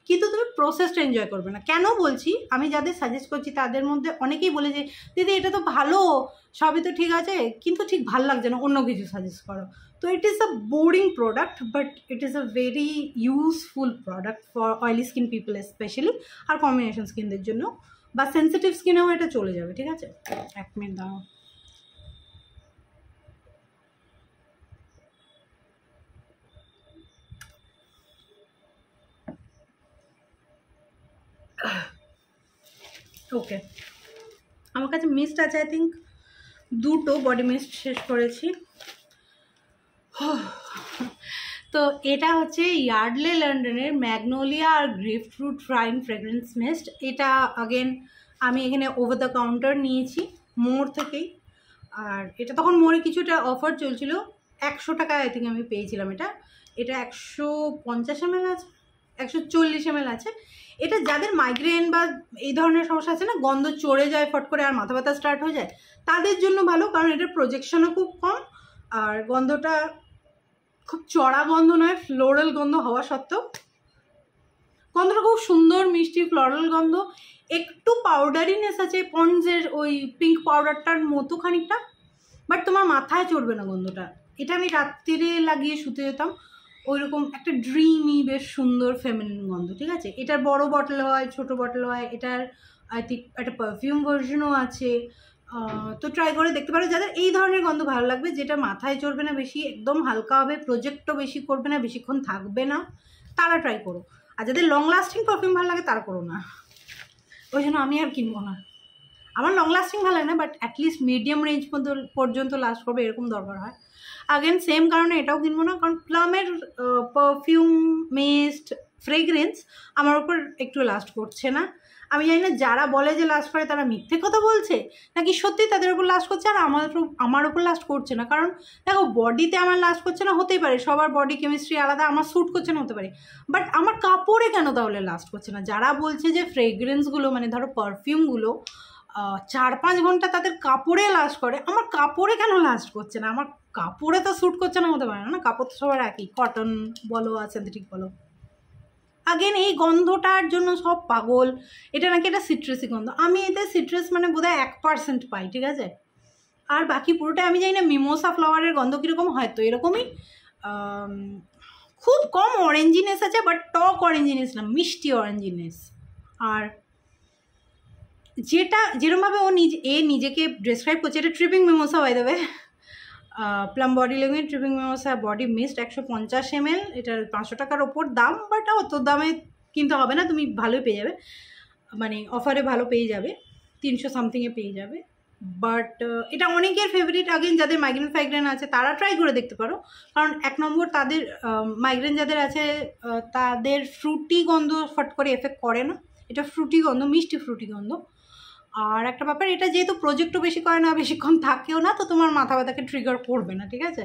কিন্তু তুমি প্রসেসটা এনজয় করবে না। কেন বলছি, আমি যাদের সাজেস্ট করছি তাদের মধ্যে অনেকেই বলে যে দিদি এটা তো ভালো, সবই তো ঠিক আছে, কিন্তু ঠিক ভালো লাগছে না, অন্য কিছু সাজেস্ট করো। তো it is a boring product, but it is a very useful product for oily skin people specially, আর কম্বিনেশন স্কিনদের জন্য, বা সেন্সিটিভ স্কিনেও এটা চলে যাবে। ঠিক আছে, 1 মিনিট দাও। ওকে, আমার কাছে মিস্ট আছে, আই থিঙ্ক 2টো বডি মিস্ট শেষ করেছি। তো এটা হচ্ছে ইয়ার্ডলে লন্ডনের ম্যাগনোলিয়া আর grapefruit frying fragrance mist. এটা আগেন আমি এখানে ওভার দ্য কাউন্টার নিয়েছি মোর থেকেই, আর এটা তখন মোরে কিছুটা অফার চলছিল, 100 টাকায় আই থিঙ্ক আমি পেয়েছিলাম। এটা 150 ml আছে, 140 ml আছে। এটা যাদের মাইগ্রেন বা এই ধরনের সমস্যা আছে না, গন্ধ চড়ে যায় ফট করে আর মাথা ব্যথা স্টার্ট হয়ে যায়, তাদের জন্য ভালো, কারণ এটার প্রজেকশনও খুব কম, আর গন্ধটা খুব চড়া গন্ধ নয়, ফ্লোরাল গন্ধ হওয়া সত্ত্বেও গন্ধটা খুব সুন্দর মিষ্টি ফ্লোরাল গন্ধ। একটু পাউডারিনেস আছে, পন্ডসের ওই পিঙ্ক পাউডারটার মতো খানিকটা, বাট তোমার মাথায় চড়বে না গন্ধটা। এটা আমি রাত্রিরে লাগিয়ে শুতে যেতাম, ওইরকম একটা ড্রিমি বেশ সুন্দর ফেমিনিন গন্ধ। ঠিক আছে, এটার বড় বটল হয়, ছোট বটল হয়, এটার আই থিঙ্ক একটা পারফিউম ভার্সনও আছে। তো ট্রাই করে দেখতে পারো যাদের এই ধরনের গন্ধ ভালো লাগবে, যেটা মাথায় চড়বে না বেশি, একদম হালকা হবে, প্রজেক্টও বেশি করবে না, বেশিক্ষণ থাকবে না, তারা ট্রাই করো। আর যাদের লং লাস্টিং পারফিউম ভালো লাগে তারা করো না, ওই জন্য আমি আর কিনবো না। আমার লং লাস্টিং ভালো লাগে না, বাট অ্যাটলিস্ট মিডিয়াম রেঞ্জ পর্যন্ত লাস্ট করবে এরকম দরকার হয়। আগেন সেম কারণে এটাও কিনবো না, কারণ প্লামের পারফিউম মিস্ট ফ্রেগরেন্স আমার ওপর একটু লাস্ট করছে না। আমি জানি না যারা বলে যে লাস্ট করে তারা মিথ্যে কথা বলছে নাকি সত্যি তাদের উপর লাস্ট করছে আর আমার ওপর লাস্ট করছে না। কারণ দেখো, বডিতে আমার লাস্ট করছে না হতেই পারে, সবার বডি কেমিস্ট্রি আলাদা, আমার স্যুট করছে না হতে পারে, বাট আমার কাপড়ে কেন তাহলে লাস্ট করছে না? যারা বলছে যে ফ্রেগরেন্সগুলো, মানে ধরো পারফিউমগুলো 4-5 ঘন্টা তাদের কাপড়ে লাস্ট করে, আমার কাপড়ে কেন লাস্ট করছে না? আমার কাপড়ে তো স্যুট করছে না হতে পারে না, কাপড় তো সবার একই, কটন বলো আর সিনথেটিক বলো। আগেন এই গন্ধটার জন্য সব পাগল, এটা নাকি একটা সিট্রাসি গন্ধ। আমি এতে সিট্রাস মানে বোধহয় 1% পাই, ঠিক আছে, আর বাকি পুরোটা আমি জানি না। মিমোসা ফ্লাওয়ারের গন্ধ কীরকম, হয়তো এরকমই, খুব কম অরেঞ্জিনেস আছে, বাট টক অরেঞ্জিনেস না, মিষ্টি অরেঞ্জিনেস। আর যেরকমভাবে নিজেকে ডেসক্রাইব করছে, এটা tripping mimosa by the way, plum body lotion tripping mimosa body mist 150 ml। এটার 500 টাকার ওপর দাম, বাট অত দামে কিনতে হবে না, তুমি ভালোই পেয়ে যাবে, মানে অফারে ভালো পেয়ে যাবে, 300 সামথিংয়ে পেয়ে যাবে। বাট এটা অনেকের ফেভারিট। আগেন যাদের মাইগ্রেন আছে তারা ট্রাই করে দেখতে পারো, কারণ 1 নম্বর তাদের মাইগ্রেন যাদের আছে তাদের ফ্রুটি গন্ধ ফট করে এফেক্ট করে না, এটা ফ্রুটি গন্ধ, মিষ্টি ফ্রুটি গন্ধ। আর একটা ব্যাপার, এটা যেহেতু প্রজেক্টও বেশি করে না, বেশিক্ষণ থাকেও না, তো তোমার মাথা ব্যথাকে ট্রিগার করবে না, ঠিক আছে?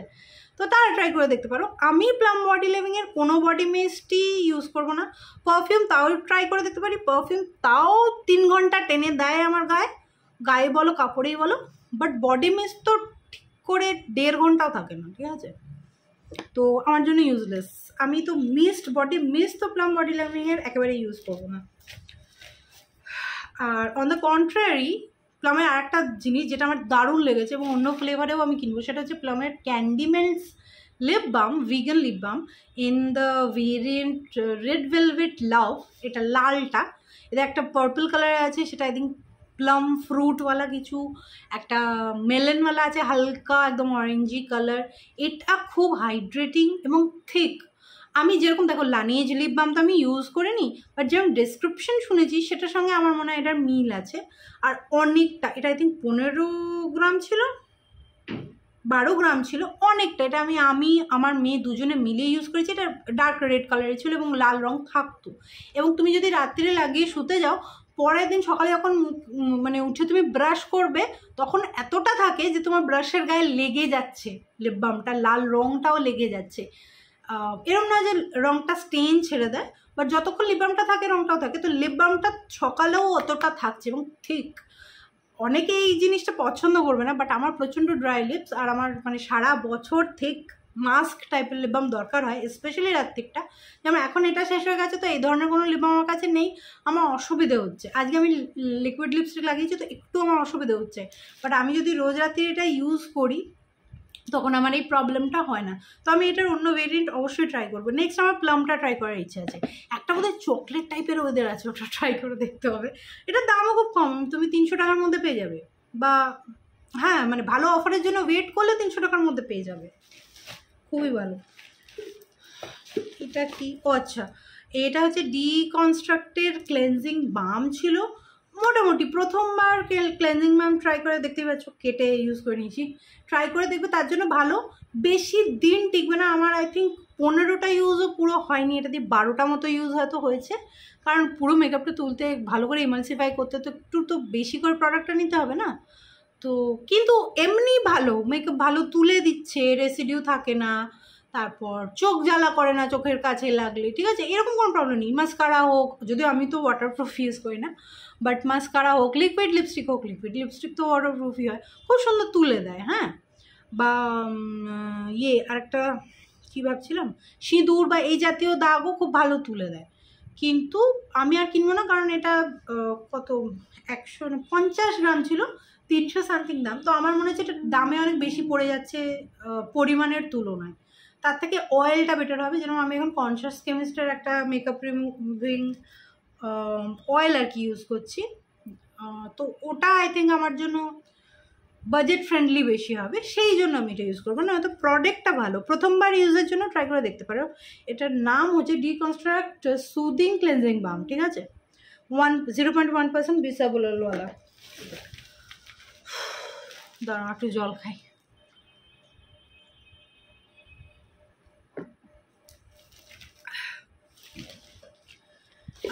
তো তারা ট্রাই করে দেখতে পারো। আমি প্লাম বডি লিভিংয়ের কোনো বডি মিস্টই ইউজ করবো না। পারফিউম তাও ট্রাই করে দেখতে পারি, পারফিউম তাও 3 ঘন্টা টেনে দেয় আমার গায়ে বলো কাপড়েই বলো, বাট বডি মিস্ট তো ঠিক করে 1.5 ঘন্টাও থাকে না, ঠিক আছে? তো আমার জন্য ইউজলেস। আমি তো বডি মিস্ট তো প্লাম বডি লিভিংয়ের একেবারে ইউজ করবো না। আর অন দ্য কন্ট্রারি, প্লামের আর একটা জিনিস যেটা আমার দারুণ লেগেছে এবং অন্য ফ্লেভারেও আমি কিনবো, সেটা হচ্ছে প্লামের candiments lip balm, vegan lip balm in the variant red velvet love. এটা লালটা, এটা একটা পার্পল কালারে আছে, সেটা আই থিঙ্ক প্লাম ফ্রুটওয়ালা কিছু, একটা মেলনওয়ালা আছে হালকা একদম অরেঞ্জি কালার। এটা খুব হাইড্রেটিং এবং থিক। আমি যেরকম দেখো লানিয়েজ লিপ বাম তো আমি ইউজ করিনি, বাট যেরকম ডেসক্রিপশন শুনেছি সেটার সঙ্গে আমার মনে হয় এটার মিল আছে। আর অনেকটা, এটা আই থিঙ্ক 15 গ্রাম ছিল, 12 গ্রাম ছিল, অনেকটা। এটা আমি আমার মেয়ে দুজনে মিলিয়ে ইউজ করেছি। এটা ডার্ক রেড কালারের ছিল এবং লাল রং থাকতো। এবং তুমি যদি রাত্রিরে লাগিয়ে শুতে যাও, পরের দিন সকালে যখন মানে উঠে তুমি ব্রাশ করবে, তখন এতটা থাকে যে তোমার ব্রাশের গায়ে লেগে যাচ্ছে লিপ বামটা, লাল রংটাও লেগে যাচ্ছে। এরকম না যে রংটা স্টেন ছেড়ে দেয়, বাট যতক্ষণ লিপ বামটা থাকে রংটাও থাকে। তো লিপ বামটা সকালেও অতটা থাকছে এবং ঠিক। অনেকে এই জিনিসটা পছন্দ করবে না, বাট আমার প্রচণ্ড ড্রাই লিপস, আর আমার মানে সারা বছর ঠিক মাস্ক টাইপের লিপ বাম দরকার হয়, স্পেশালি রাত্রিটা। যেমন এখন এটা শেষ হয়ে গেছে, তো এই ধরনের কোনো লিপ বাম আমার কাছে নেই, আমার অসুবিধে হচ্ছে। আজকে আমি লিকুইড লিপস্টিক লাগিয়েছি, তো একটু আমার অসুবিধে হচ্ছে, বাট আমি যদি রোজ রাত্রি এটা ইউজ করি তখন আমার এই প্রবলেমটা হয় না। তো আমি এটার অন্য ভেরিয়েন্ট অবশ্যই ট্রাই করবো। নেক্সট আমার প্লামটা ট্রাই করার ইচ্ছা আছে। একটা বোধহয় চকলেট টাইপের ওদের আছে, ওটা ট্রাই করে দেখতে হবে। এটার দামও খুব কম, তুমি 300 টাকার মধ্যে পেয়ে যাবে, বা হ্যাঁ মানে ভালো অফারের জন্য ওয়েট করলে 300 টাকার মধ্যে পেয়ে যাবে, খুবই ভালো। এটা কি, ও আচ্ছা, এটা হচ্ছে ডিকনস্ট্রাক্টের ক্লেনজিং বাম ছিল। মোটামুটি প্রথমবার ক্লেনজিং বাম ট্রাই করে দেখতেই পাচ্ছ, কেটে ইউজ করে নিয়েছি। ট্রাই করে দেখবে, তার জন্য ভালো, বেশি দিন টিকবে না। আমার আই থিঙ্ক 15টা ইউজও পুরো হয়নি, এটা দিয়ে 12টা মতো ইউজ হয়তো হয়েছে। কারণ পুরো মেকআপটা তুলতে ভালো করে ইমালসিফাই করতে তো একটু তো বেশি করে প্রোডাক্টটা নিতে হবে না। তো কিন্তু এমনি ভালো মেকআপ, ভালো তুলে দিচ্ছে, রেসিডিউ থাকে না, তারপর চোখ জ্বালা করে না চোখের কাছে লাগলে, ঠিক আছে? এরকম কোনো প্রবলেম নেই। মাস্কারা হোক, যদিও আমি তো ওয়াটারপ্রুফ ইউজ করি না, বাট মাস্কারা হোক, লিকুইড লিপস্টিক হোক, লিকুইড লিপস্টিক তো ওয়াটারপ্রুফই হয়, খুব সুন্দর তুলে দেয়। হ্যাঁ, বা আরেকটা কী ভাবছিলাম, সিঁদুর বা এই জাতীয় দাগও খুব ভালো তুলে দেয়। কিন্তু আমি আর কিনবো না, কারণ এটা কত 150 গ্রাম ছিল, 300 সামথিং দাম। তো আমার মনে হচ্ছে এটা দামে অনেক বেশি পড়ে যাচ্ছে পরিমাণের তুলনায়। তার থেকে অয়েলটা বেটার হবে। যেরকম আমি এখন কনশাস কেমিস্টের একটা মেকআপ রিমুভিং অয়েল আর কি ইউজ করছি, তো ওটা আই থিঙ্ক আমার জন্য বাজেট ফ্রেন্ডলি বেশি হবে, সেই জন্য আমি এটা ইউজ করবো না। হয়তো প্রোডাক্টটা ভালো, প্রথমবার ইউজের জন্য ট্রাই করে দেখতে পারো। এটার নাম হচ্ছে ডিকনস্ট্রাক্ট সুদিং ক্লেনজিং বাম, ঠিক আছে? 0.1% বিসাবুলওয়ালা। দাঁড়া একটু জল খাই।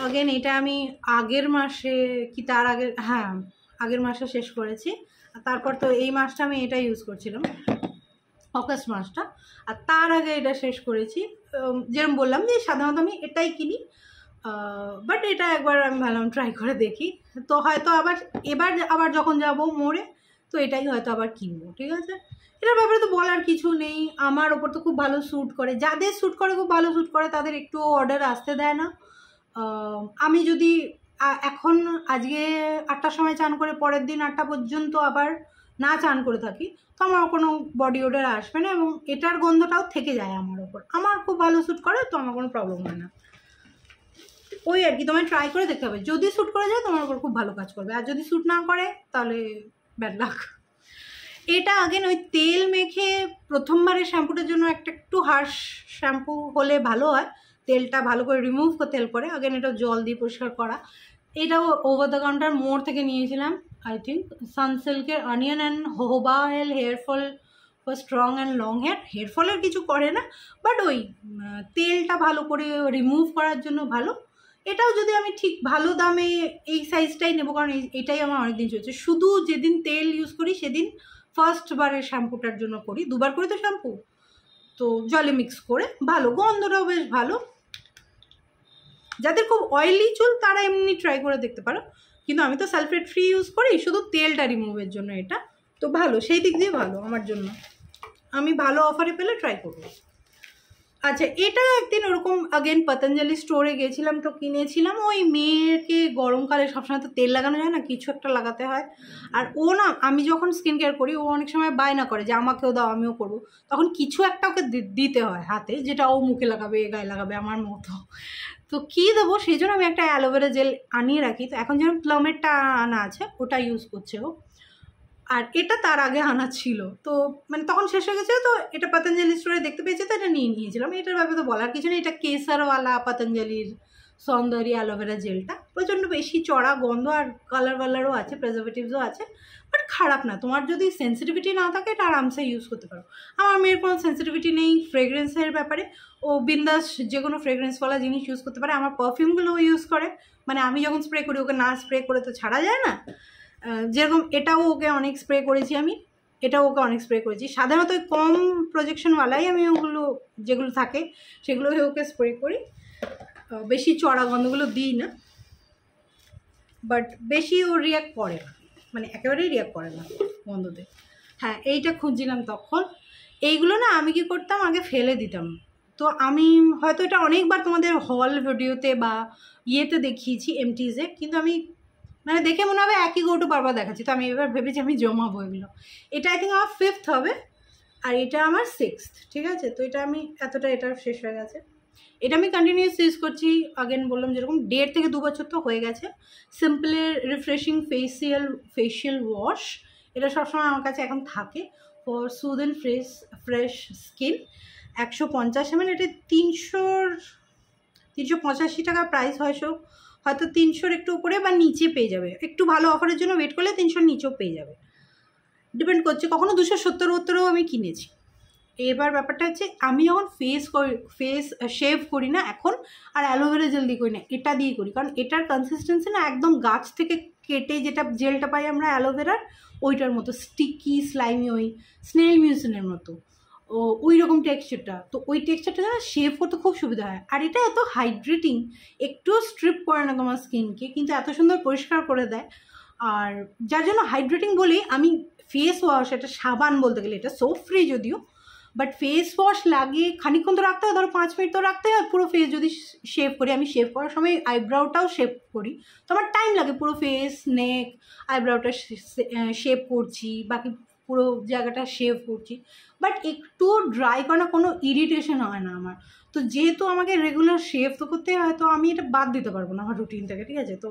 আগেন এটা আমি আগের মাসে কি তার আগের, হ্যাঁ আগের মাসে শেষ করেছি। আর তারপর তো এই মাসটা আমি এটা ইউজ করছিলাম, অগাস্ট মাসটা, আর তার আগে এটা শেষ করেছি। যেরকম বললাম যে সাধারণত আমি এটাই কিনি, বাট এটা একবার আমি ভাবলাম ট্রাই করে দেখি। তো হয়তো আবার যখন যাব মোড়ে, তো এটাই হয়তো আবার কিনবো, ঠিক আছে? এটার ব্যাপারে তো বলার কিছু নেই, আমার ওপর তো খুব ভালো শ্যুট করে। যাদের শ্যুট করে, খুব ভালো শ্যুট করে, তাদের একটু অর্ডার আসতে দেয় না। আমি যদি এখন আজকে 8টার সময় চান করে পরের দিন 8টা পর্যন্ত আবার না চান করে থাকি, তো আমার কোনো বডি অর্ডার আসবে না, এবং এটার গন্ধটাও থেকে যায় আমার ওপর। আমার খুব ভালো শ্যুট করে, তো আমার কোনো প্রবলেম হয় না। ওই আর কি, তোমায় ট্রাই করে দেখতে হবে। যদি শ্যুট করে যায় তোমার ওপর খুব ভালো কাজ করবে, আর যদি শ্যুট না করে তাহলে ব্যাড লাক। এটা আগেন ওই তেল মেখে প্রথমবারের শ্যাম্পুটার জন্য একটু হার্শ শ্যাম্পু হলে ভালো হয়, তেলটা ভালো করে রিমুভ করতে হেল্প করে। আগেন এটা জল দিয়ে পরিষ্কার করা। এটাও ওভার দ্য কাউন্টার মোড় থেকে নিয়েছিলাম, আই থিঙ্ক সানসিল্কের onion and jojoba oil hair fall for strong and long hair ফলের কিছু করে না, বাট ওই তেলটা ভালো করে রিমুভ করার জন্য ভালো। এটাও যদি আমি ঠিক ভালো দামে এই সাইজটাই নেবো, কারণ এটাই আমার অনেকদিন চলছে। শুধু যেদিন তেল ইউজ করি সেদিন ফার্স্ট বারের শ্যাম্পুটার জন্য করি, 2বার করি তো শ্যাম্পু, তো জলে মিক্স করে, ভালো গন্ধটাও বেশ ভালো। যাদের খুব অয়েলি চুল তারা এমনি ট্রাই করে দেখতে পারো, কিন্তু আমি তো সালফেট ফ্রি ইউজ করি শুধু তেলটা রিমুভের জন্য এটা, তো ভালো, সেই দিক দিয়ে ভালো আমার জন্য, আমি ভালো অফারে পেলে ট্রাই করবো। আচ্ছা, এটা একদিন ওরকম আগেন পতঞ্জলি স্টোরে গেছিলাম, তো কিনেছিলাম। ওই মেয়েকে গরমকালে সবসময় তো তেল লাগানো যায় না, কিছু একটা লাগাতে হয়। আর ও না, আমি যখন স্কিন কেয়ার করি ও অনেক সময় বায়না করে যে আমাকেও দাও, আমিও করবো, তখন কিছু একটা ওকে দিতে হয় হাতে, যেটা ও মুখে লাগাবে, গায়ে লাগাবে আমার মতো। তো কী দেবো, সেই জন্য আমি একটা অ্যালোভেরা জেল আনিয়ে রাখি। তো এখন যেমন প্লামেরটা আনা আছে, ওটা ইউজ করছে ও, আর এটা তার আগে আনা ছিল, তো মানে তখন শেষ হয়ে গেছে, তো এটা পতঞ্জলি স্টোরে দেখতে পেয়েছে, তো এটা নিয়ে নিয়েছিলাম। এটার ব্যাপারে তো বলার কিছু নেই, এটা কেসারওয়ালা পতঞ্জলির সৌন্দর্য অ্যালোভেরা জেলটা, প্রচণ্ড বেশি চড়া গন্ধ, আর কালার ওয়ালারও আছে, প্রেজারভেটিভসও আছে, বাট খারাপ না। তোমার যদি সেন্সিটিভিটি না থাকে এটা আরামসে ইউজ করতে পারো। আমার মেয়ের কোনো সেন্সিটিভিটি নেই ফ্রেগরেন্সের ব্যাপারে, ও বিন্দাস যে কোনো ফ্রেগরেন্সওয়ালা জিনিস ইউজ করতে পারে। আমার পারফিউমগুলোও ইউজ করে, মানে আমি যখন স্প্রে করি ওকে না স্প্রে করে তো ছাড়া যায় না। যেরকম এটাও ওকে অনেক স্প্রে করেছি আমি, এটাও ওকে অনেক স্প্রে করেছি। সাধারণত কম প্রজেকশনওয়ালাই আমি ওগুলো যেগুলো থাকে সেগুলোই ওকে স্প্রে করি, বেশি চড়া গন্ধগুলো দিই না, বাট বেশি ও রিয়াক্ট করে না, মানে একেবারেই রিয়াক্ট করে না গন্ধতে। হ্যাঁ, এইটা খুঁজছিলাম তখন। এইগুলো না আমি কি করতাম, আগে ফেলে দিতাম। তো আমি হয়তো এটা অনেকবার তোমাদের হল ভিডিওতে বা ইয়েতে দেখিয়েছি এমটিজে, কিন্তু আমি মানে দেখে মনে হবে একই গৌটো বারবার দেখাচ্ছি, তো আমি এবার ভেবেছি আমি জমাবো এগুলো। এটা আই থিঙ্ক আমার 5th হবে, আর এটা আমার 6th, ঠিক আছে। তো এটা আমি এতটা, এটা শেষ হয়ে গেছে, এটা আমি কন্টিনিউয়াস ইউজ করছি। আগেন বললাম যেরকম 1.5 থেকে 2 বছর তো হয়ে গেছে। সিম্পলের রিফ্রেশিং ফেশিয়াল ওয়াশ, এটা সবসময় আমার কাছে এখন থাকে ফর সুদ অ্যান্ড ফ্রেশ স্কিন। 150 ml, এটা 385 টাকা প্রাইস, হয়তো 300-র একটু উপরে বা নিচে পেয়ে যাবে, একটু ভালো অফারের জন্য ওয়েট করলে 300-র নিচেও পেয়ে যাবে, ডিপেন্ড করছে। কখনো 270-ও আমি কিনেছি। এবার ব্যাপারটা হচ্ছে, আমি যখন ফেস শেভ করি না এখন, আর অ্যালোভেরা জেল দিয়ে করি না, এটা দিয়ে করি, কারণ এটার কনসিস্টেন্সি না একদম গাছ থেকে কেটে যেটা জেলটা পাই আমরা অ্যালোভেরার, ওইটার মতো স্টিকি স্লাইমি, ওই স্নেল মিউসিনের মতো ওই রকম টেক্সচারটা। তো ওই টেক্সচারটা যেন শেভ করতে খুব সুবিধা হয়, আর এটা এত হাইড্রেটিং, একটুও স্ট্রিপ করে না তোমার স্কিনকে, কিন্তু এত সুন্দর পরিষ্কার করে দেয়। আর যার জন্য হাইড্রেটিং বলি আমি, ফেস ওয়াশ, এটা সাবান বলতে গেলে, এটা সোপ ফ্রি যদিও, বাট ফেস ওয়াশ লাগিয়ে খানিকক্ষণ তো রাখতে হয়, ধরো 5 মিনিট তো রাখতে হয়। পুরো ফেস যদি শেভ করি, আমি শেভ করার সময় আইব্রাউটাও শেভ করি, তো আমার টাইম লাগে, পুরো ফেস, নেক, আইব্রাউটা শেভ করছি, বাকি পুরো জায়গাটা শেভ করছি, বাট একটু ড্রাই করে না, কোনো ইরিটেশন হয় না আমার। তো যেহেতু আমাকে রেগুলার শেভ তো করতে হয়, তো আমি এটা বাদ দিতে পারবো না আমার রুটিন থেকে, ঠিক আছে। তো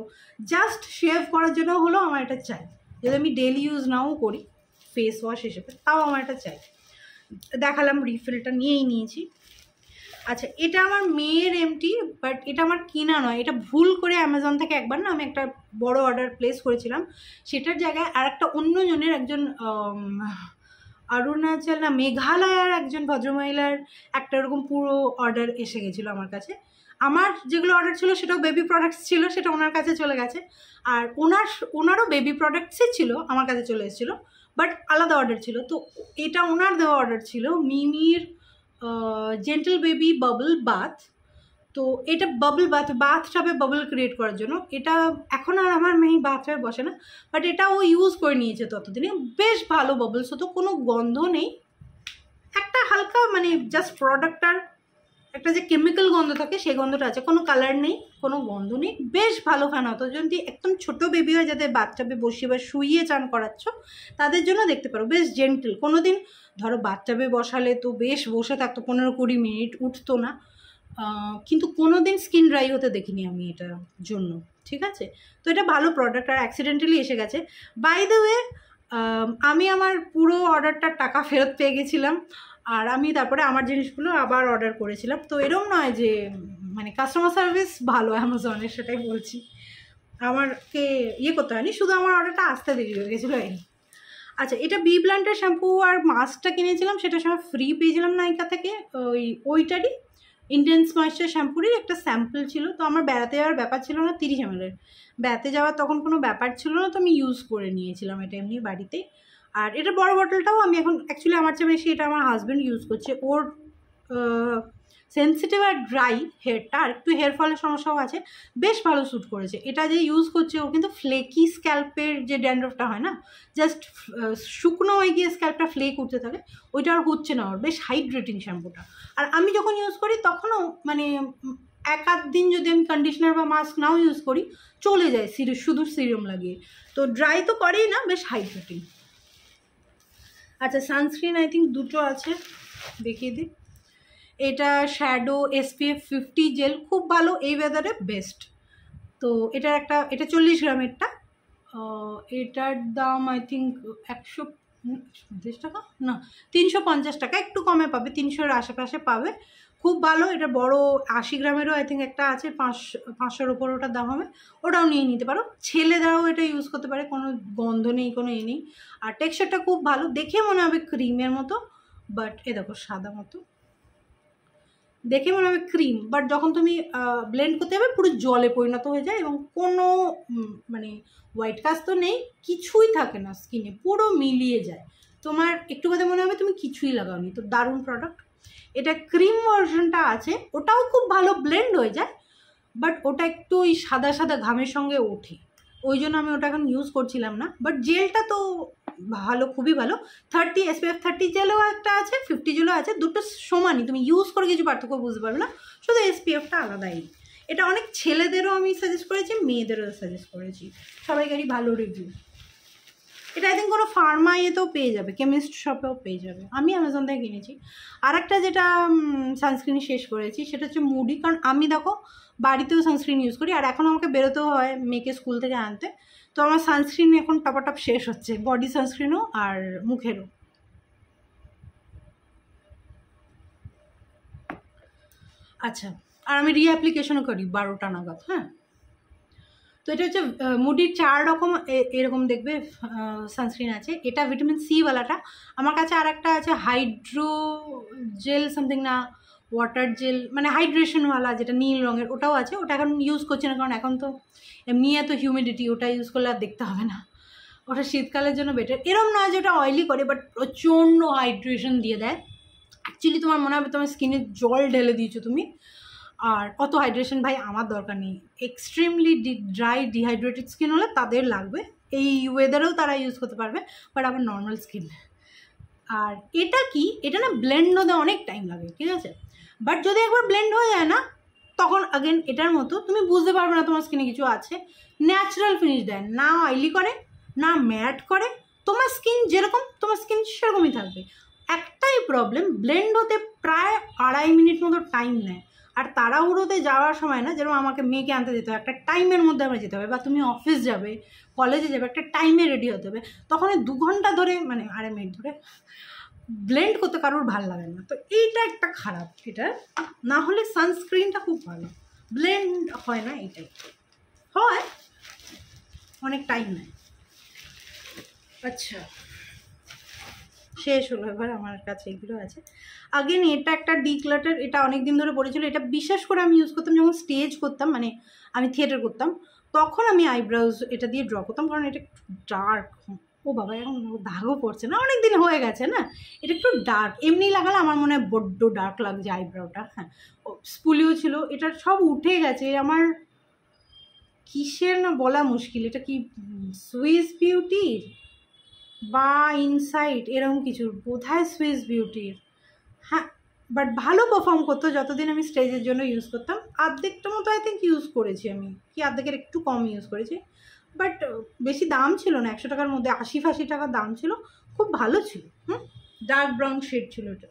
জাস্ট শেভ করার জন্য হলো আমার এটা চাই, যদি আমি ডেলি ইউজ নাও করি ফেস ওয়াশ হিসেবে, তাও আমার এটা চাই। দেখালাম, রিফিলটা নিয়েই নিয়েছি। আচ্ছা, এটা আমার মেয়ের এমটি, বাট এটা আমার কিনা নয়, এটা ভুল করে অ্যামাজন থেকে একবার না আমি একটা বড় অর্ডার প্লেস করেছিলাম, সেটার জায়গায় আর একটা অন্যজনের, একজন অরুণাচল না মেঘালয়ার একজন ভদ্রমহিলার একটা এরকম পুরো অর্ডার এসে গেছিলো আমার কাছে। আমার যেগুলো অর্ডার ছিল সেটাও বেবি প্রোডাক্টস ছিল, সেটা ওনার কাছে চলে গেছে, আর ওনারও বেবি প্রোডাক্টসই ছিল, আমার কাছে চলে এসেছিলো, বাট আলাদা অর্ডার ছিল। তো এটা ওনার দেওয়া অর্ডার ছিল, মিমির জেন্টল বেবি বাবল বাথ। তো এটা বাবল বাথটাবে বাবল ক্রিয়েট করার জন্য, এটা এখন আর আমার মেয়ে বাথটাবে বসে না, বাট এটা ও ইউজ করে নিয়েছে ততদিনে, বেশ ভালো বাবলস হতো, কোনো গন্ধ নেই, একটা হালকা মানে জাস্ট প্রোডাক্টটার একটা যে কেমিক্যাল গন্ধ থাকে সেই গন্ধটা আছে, কোনো কালার নেই, কোনো গন্ধ নেই, বেশ ভালো ফ্যান হতো। যদি একদম ছোটো বেবি হয়, যাদের বাচ্চাবে বসিয়ে বা শুইয়ে চান করাচ্ছ, তাদের জন্য দেখতে পারো, বেশ জেন্টেল। কোনো দিন ধরো বাচ্চাবে বসালে তো বেশ বসে থাকতো 15-20 মিনিট, উঠতো না, কিন্তু কোনো দিন স্কিন ড্রাই হতে দেখিনি আমি এটার জন্য, ঠিক আছে। তো এটা ভালো প্রোডাক্ট, আর অ্যাক্সিডেন্টালি এসে গেছে। বাই দ্য ওয়ে, আমি আমার পুরো অর্ডারটার টাকা ফেরত পেয়ে গেছিলাম, আর আমি তারপরে আমার জিনিসগুলো আবার অর্ডার করেছিলাম। তো এরকম নয় যে মানে কাস্টমার সার্ভিস ভালো অ্যামাজনের, সেটাই বলছি, আমাকে ইয়ে করতে হয়নি, শুধু আমার অর্ডারটা আসতে দেরি হয়ে গেছিলো এই। আচ্ছা, এটা বি ব্লান্টের শ্যাম্পু আর মাস্কটা কিনেছিলাম, সেটার সময় ফ্রি পেয়েছিলাম নাইকা থেকে, ওইটারই ইন্টেন্স ময়েশ্চার শ্যাম্পুরই একটা স্যাম্পল ছিল। তো আমার বেড়াতে যাওয়ার ব্যাপার ছিল না, 30 ml বেড়াতে যাওয়ার তখন কোনো ব্যাপার ছিল না, তো আমি ইউজ করে নিয়েছিলাম এটা এমনি বাড়িতে। আর এটা বড় বটলটাও আমি এখন অ্যাকচুয়ালি আমার চেয়ে বেশি এটা আমার হাজব্যান্ড ইউজ করছে। ওর সেন্সিটিভ আর ড্রাই হেয়ারটা, আর একটু হেয়ার ফলের সমস্যাও আছে, বেশ ভালো স্যুট করেছে। এটা যে ইউজ করছে ও কিন্তু ফ্লেকি স্ক্যাল্পের যে ড্যান্ড্রফটা হয় না, জাস্ট শুকনো হয়ে গিয়ে স্ক্যাল্পটা ফ্লেক উঠতে থাকে, ওইটা আর হচ্ছে না ওর। বেশ হাইড্রেটিং শ্যাম্পুটা। আর আমি যখন ইউজ করি তখনও মানে এক আধ দিন যদি আমি কন্ডিশনার বা মাস্ক নাও ইউজ করি চলে যায় শুধু সিরাম লাগিয়ে। তো ড্রাই তো করেই না, বেশ হাইড্রেটিং। আচ্ছা, সানস্ক্রিন আই থিঙ্ক দুটো আছে, দেখিয়ে দিই। এটা শ্যাডো SPF 50 জেল, খুব ভালো, এই ওয়েদারে বেস্ট। তো এটা 40 গ্রামেরটা। এটার দাম আই থিঙ্ক 150 টাকা, না 350 টাকা, একটু কমে পাবে, 300-এর আশেপাশে পাবে। খুব ভালো। এটা বড় 80 গ্রামেরও আই থিঙ্ক একটা আছে, 500-এর উপর ওটার দাম হবে, ওটাও নিয়ে নিতে পারো। ছেলেরাও এটা ইউজ করতে পারে, কোনো গন্ধ নেই, কোনো নেই। আর টেক্সচারটা খুব ভালো, দেখে মনে হবে ক্রিমের মতো, বাট এ দেখো সাদা মতো, দেখে মনে হবে ক্রিম, বাট যখন তুমি ব্লেন্ড করতে যাবে পুরো জলে পরিণত হয়ে যায়, এবং কোনো মানে হোয়াইট কাস্ট তো নেই, কিছুই থাকে না স্কিনে, পুরো মিলিয়ে যায়। তোমার একটু কথা মনে হবে তুমি কিছুই লাগাওনি। তো দারুণ প্রোডাক্ট। এটা ক্রিম ভার্সনটা আছে, ওটাও খুব ভালো ব্লেন্ড হয়ে যায়, বাট ওটা একটু ওই সাদা সাদা ঘামের সঙ্গে ওঠে, ওই জন্য আমি ওটা এখন ইউজ করছিলাম না। বাট জেলটা তো ভালো, খুবই ভালো। SPF 30 জেলও একটা আছে, 50 জেলও আছে, দুটো সমানই, তুমি ইউজ করে কিছু পার্থক্য বুঝতে পারবে না, শুধু SPFটা আলাদাই। এটা অনেক ছেলেদেরও আমি সাজেস্ট করেছি, মেয়েদেরও সাজেস্ট করেছি, সবাইকারই ভালো রিভিউ। এটা আই থিঙ্ক কোনো ফার্মা ইয়েতেও পেয়ে যাবে, কেমিস্ট শপেও পেয়ে যাবে, আমি অ্যামাজন থেকে কিনেছি। আর একটা যেটা সানস্ক্রিন শেষ করেছি সেটা হচ্ছে মুডি, কারণ আমি দেখো বাড়িতেও সানস্ক্রিন ইউজ করি, আর এখন আমাকে বেরোতেও হয় মেয়েকে স্কুল থেকে আনতে, তো আমার সানস্ক্রিন এখন টপাটপ শেষ হচ্ছে, বডি সানস্ক্রিনও আর মুখেরও। আচ্ছা, আর আমি রিঅ্যাপ্লিকেশনও করি 12টা নাগাদ। হ্যাঁ, তো এটা হচ্ছে মুডির 4 রকম এরকম দেখবে সানস্ক্রিন আছে। এটা ভিটামিন সি ওয়ালাটা, আমার কাছে আর একটা আছে হাইড্রো জেল সামথিং, না ওয়াটার জেল, মানে হাইড্রেশনওয়ালা যেটা নীল রঙের, ওটাও আছে। ওটা এখন ইউজ করছি না, কারণ এখন তো এমনি এত হিউমিডিটি, ওটা ইউজ করলে আর দেখতে হবে না, ওটা শীতকালের জন্য বেটার। এরম নয় যে ওটা অয়েলি করে, বাট প্রচণ্ড হাইড্রেশন দিয়ে দেয়। অ্যাকচুয়ালি তোমার মনে হবে তোমার স্কিনে জল ঢেলে দিয়েছো তুমি, আর অত হাইড্রেশন ভাই আমার দরকার নেই। এক্সট্রিমলি ড্রাই ডিহাইড্রেটেড স্কিন হলে তাদের লাগবে, এই ওয়েদারেও তারা ইউজ করতে পারবে, বাট আমার নর্মাল স্কিন। আর এটা কি, এটা না ব্লেন্ড হতে অনেক টাইম লাগে, ঠিক আছে, বাট যদি একবার ব্লেন্ড হয়ে যায় না, তখন আগেন এটার মতো তুমি বুঝতে পারবে না তোমার স্কিনে কিছু আছে। ন্যাচারাল ফিনিশ দেয়, না অয়েলি করে, না ম্যাট করে, তোমার স্কিন যেরকম তোমার স্কিন সেরকমই থাকবে। একটাই প্রবলেম, ব্লেন্ড হতে প্রায় 2.5 মিনিট মতো টাইম নেয়। আর তাড়াহুড়োতে যাওয়ার সময় না, যেরকম আমাকে মেয়েকে আনতে যেতে হবে, একটা টাইমের মধ্যে আমরা যেতে হবে, বা তুমি অফিস যাবে, কলেজে যাবে, একটা টাইমে রেডি হতে হবে, তখন 2 ঘন্টা ধরে মানে 2.5 মিনিট ধরে ব্লেন্ড করতে কারোর ভালো লাগে না। তো এইটা একটা খারাপ, এটা না হলে সানস্ক্রিনটা খুব ভালো, ব্লেন্ড হয় না, এটাই হয়, অনেক টাইম নেয়। আচ্ছা, শেষ হলো, এবার আমার কাছে এগুলো আছে। আগেন এটা একটা ডিক্লাটার, এটা অনেক দিন ধরে পড়েছিল, এটা বিশেষ করে আমি ইউজ করতাম যখন স্টেজ করতাম, মানে আমি থিয়েটার করতাম, তখন আমি আইব্রাউজ এটা দিয়ে ড্র করতাম, কারণ এটা একটু ডার্ক। ও বাবা, এখন দাগও পড়ছে না, অনেক দিন হয়ে গেছে না, এটা একটু ডার্ক, এমনি লাগালে আমার মনে হয় বড্ড ডার্ক লাগছে আইব্রাউটা। হ্যাঁ, স্পুলিও ছিল, এটা সব উঠে গেছে আমার, কিসের না বলা মুশকিল, এটা কি সুইস বিউটির বা ইনসাইট এরকম কিছু, বোধহয় সুইস বিউটির। হ্যাঁ, বাট ভালো পারফর্ম করতো যতদিন আমি স্টেজের জন্য ইউজ করতাম। অর্ধেকটা মতো আই থিঙ্ক ইউজ করেছি আমি, কি অর্ধেকের একটু কম ইউজ করেছি, বাট বেশি দাম ছিল না, 100 টাকার মধ্যে, 80-85 টাকার দাম ছিল, খুব ভালো ছিল। ডার্ক ব্রাউন শেড ছিল এটা।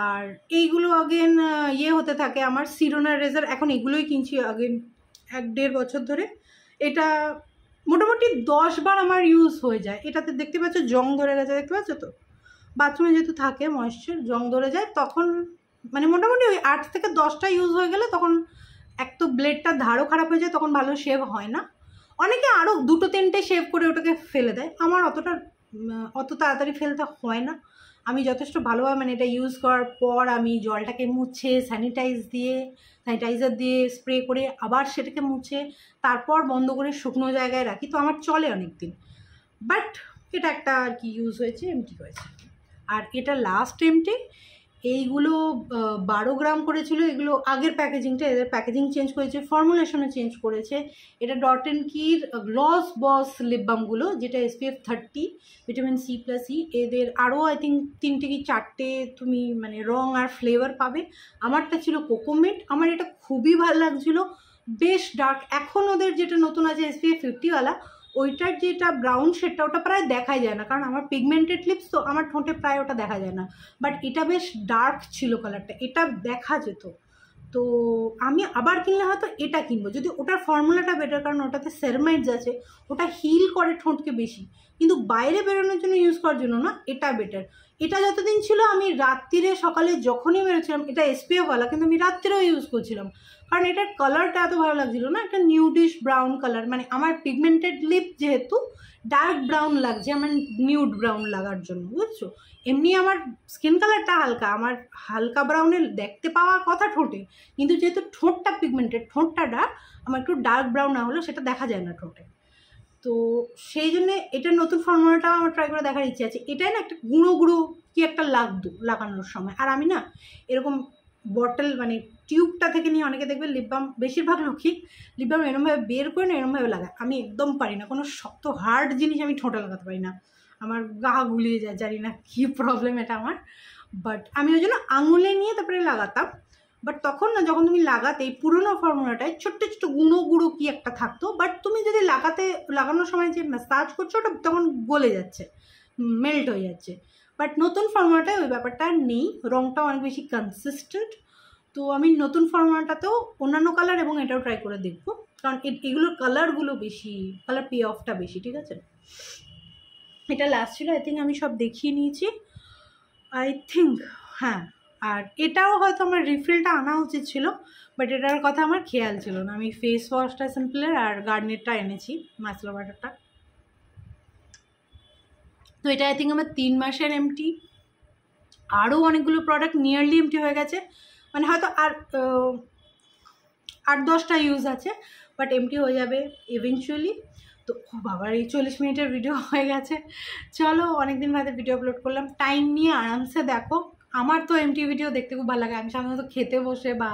আর এইগুলো আগেন ইয়ে হতে থাকে আমার, সিরোনা রেজার, এখন এগুলোই কিনছি আগেন 1-1.5 বছর ধরে। এটা মোটামুটি 10 বার আমার ইউজ হয়ে যায়। এটাতে দেখতে পাচ্ছ জং ধরে গেছে, দেখতে পাচ্ছ তো, বাথরুমে যেহেতু থাকে ময়েশ্চার, জং ধরে যায়, তখন মানে মোটামুটি ওই 8 থেকে 10টা ইউজ হয়ে গেলে তখন এক তো ব্লেডটা ধারও খারাপ হয়ে যায়, তখন ভালো শেভ হয় না। অনেকে আরও 2-3টে শেভ করে ওটাকে ফেলে দেয়, আমার অত তাড়াতাড়ি ফেলতে হয় না, আমি যথেষ্ট ভালোভাবে মানে এটা ইউজ করার পর আমি জলটাকে মুছে স্যানিটাইজার দিয়ে স্প্রে করে আবার সেটাকে মুছে তারপর বন্ধ করে শুকনো জায়গায় রাখি, তো আমার চলে অনেক দিন। বাট এটা একটা আর কি ইউজ হয়েছে, এমটি হয়েছে। আর এটা লাস্ট এমটি, এইগুলো 12 গ্রাম করেছিল, এগুলো আগের প্যাকেজিংটা, এদের প্যাকেজিং চেঞ্জ করেছে, ফর্মুলেশনও চেঞ্জ করেছে। এটা ডট অ্যান্ড কির গ্লস বস লিপ বামগুলো, যেটা SPF 30 ভিটামিন C+E। এদের আরও আই থিঙ্ক 3টে কি 4টে তুমি মানে রং আর ফ্লেভার পাবে। আমারটা ছিল কোকোমেট, আমার এটা খুবই ভালো লাগছিলো, বেশ ডার্ক। এখন ওদের যেটা নতুন আছে SPF 50 ওইটার যেটা ব্রাউন শেডটা ওটা প্রায় দেখাই যায় না, কারণ আমার পিগমেন্টেড লিপস তো আমার ঠোঁটে প্রায় ওটা দেখা যায় না। বাট এটা বেশ ডার্ক ছিল কালারটা, এটা দেখা যেত। তো আমি আবার কিনলে হয়তো এটা কিনবো, যদি ওটার ফর্মুলাটা বেটার, কারণ ওটাতে সেরামাইডস আছে, ওটা হিল করে ঠোঁটকে বেশি, কিন্তু বাইরে বেরোনোর জন্য ইউজ করার জন্য না, এটা বেটার। এটা যতদিন ছিল আমি রাত্রিরে সকালে যখনই বেরোচ্ছিলাম, এটা SPF কিন্তু আমি রাত্রিরেও ইউজ করছিলাম, কারণ এটার কালারটা এত ভালো লাগছিল না, একটা নিউডিশ ব্রাউন কালার। মানে আমার পিগমেন্টেড লিপ যেহেতু ডার্ক ব্রাউন লাগছে, আমার নিউড ব্রাউন লাগার জন্য, বুঝছো? এমনি আমার স্কিন কালারটা হালকা, আমার হালকা ব্রাউনের দেখতে পাওয়ার কথা ঠোঁটে, কিন্তু যেহেতু ঠোঁটটা পিগমেন্টেড, ঠোঁটটা ডার্ক, আমার একটু ডার্ক ব্রাউন না হলে সেটা দেখা যায় না ঠোঁটে। তো সেই জন্যে এটার নতুন ফর্মুলাটাও আমার ট্রাই করে দেখার ইচ্ছে আছে। এটাই না একটা গুঁড়ো গুঁড়ো কি একটা লাগানোর সময়, আর আমি না এরকম বটল মানে টিউবটা থেকে নিয়ে, অনেকে দেখবে লিপ বাম, বেশিরভাগ লোকই লিপ বাম এরমভাবে বের করে না এরমভাবে লাগায়, আমি একদম পারি না। কোনো শক্ত হার্ড জিনিস আমি ঠোঁটে লাগাতে পারি না, আমার গা গুলিয়ে যায়, জানি না কী প্রবলেম এটা আমার। বাট আমি ওই জন্য আঙুলে নিয়ে তারপরে লাগাতাম। বাট তখন না, যখন তুমি লাগাতে এই পুরোনো ফর্মুলাটায় ছোট্ট ছোট্ট গুঁড়ো গুঁড়ো কি একটা থাকতো, বাট তুমি যদি লাগানোর সময় যে ম্যাসাজ করছো ওটা তখন গলে যাচ্ছে, মেল্ট হয়ে যাচ্ছে। বাট নতুন ফর্মুলাটায় ওই ব্যাপারটা নেই, রঙটাও অনেক বেশি কনসিস্টেন্ট। তো আমি নতুন ফর্মুলাটাতেও অন্যান্য কালার এবং এটাও ট্রাই করে দেখবো, কারণ এগুলোর কালারগুলো বেশি, কালার পে অফটা বেশি, ঠিক আছে? এটা লাস্ট ছিল, আই থিঙ্ক আমি সব দেখিয়ে নিয়েছি, আই থিঙ্ক। হ্যাঁ, আর এটাও হয়তো আমার রিফিলটা আনা উচিত ছিল, বাট এটার কথা আমার খেয়াল ছিল না। আমি ফেস ওয়াশটা সিম্পলের আর গার্নিয়ারটা এনেছি, মাসলা ওয়াটারটা। তো এটা আই থিঙ্ক আমার 3 মাসের এমটি। আরও অনেকগুলো প্রোডাক্ট নিয়ারলি এমটি হয়ে গেছে, মানে হয়তো আর 8-10টা ইউজ আছে, বাট এমটি হয়ে যাবে ইভেনচুয়ালি। তো বাবার এই 40 মিনিটের ভিডিও হয়ে গেছে। চলো, অনেকদিন বাদে ভিডিও আপলোড করলাম, টাইম নিয়ে আরামসে দেখো। আমার তো এমটি ভিডিও দেখতে খুব ভালো লাগে, আমি সাধারণত খেতে বসে বা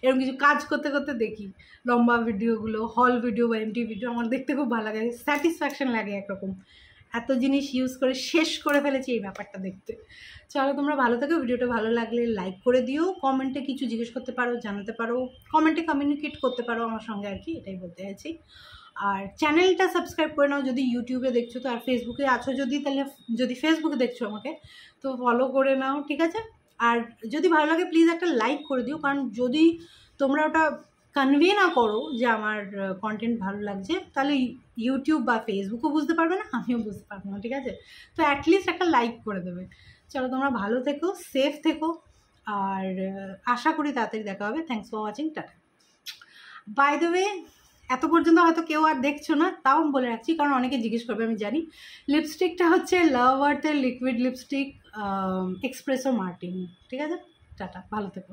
এরকম কিছু কাজ করতে করতে দেখি লম্বা ভিডিওগুলো, হল ভিডিও বা এমটি ভিডিও, আমার দেখতে খুব ভালো লাগে, স্যাটিসফ্যাকশন লাগে একরকম, এত জিনিস ইউজ করে শেষ করে ফেলেছি এই ব্যাপারটা দেখতে। চলো, তোমরা ভালো থাকো, ভিডিওটা ভালো লাগলে লাইক করে দিও, কমেন্টে কিছু জিজ্ঞেস করতে পারো, জানাতে পারো, কমেন্টে কমিউনিকেট করতে পারো আমার সঙ্গে আর কি, এটাই বলতে চাইছি। আর চ্যানেলটা সাবস্ক্রাইব করে নাও যদি ইউটিউবে দেখছো, তো আর ফেসবুকে আছো যদি, তাহলে যদি ফেসবুকে দেখছো আমাকে তো ফলো করে নাও, ঠিক আছে? আর যদি ভালো লাগে প্লিজ একটা লাইক করে দিও, কারণ যদি তোমরা ওটা কনভে না করো যে আমার কন্টেন্ট ভালো লাগছে, তাহলে ইউটিউব বা ফেসবুকও বুঝতে পারবে না, আমিও বুঝতে পারবো না, ঠিক আছে? তো অ্যাটলিস্ট একটা লাইক করে দেবে। চলো, তোমরা ভালো থেকো, সেফ থেকো, আর আশা করি তাড়াতাড়ি দেখা হবে। Thanks for watching, tata. By the way, এত পর্যন্ত হয়তো কেউ আর দেখছো না, তাও বলে রাখছি, কারণ অনেকে জিজ্ঞেস করবে, আমি জানি। লিপস্টিকটা হচ্ছে লাভ আর্থের লিকুইড লিপস্টিক এক্সপ্রেসো মার্টিন, ঠিক আছে? টাটা, ভালো থেকো।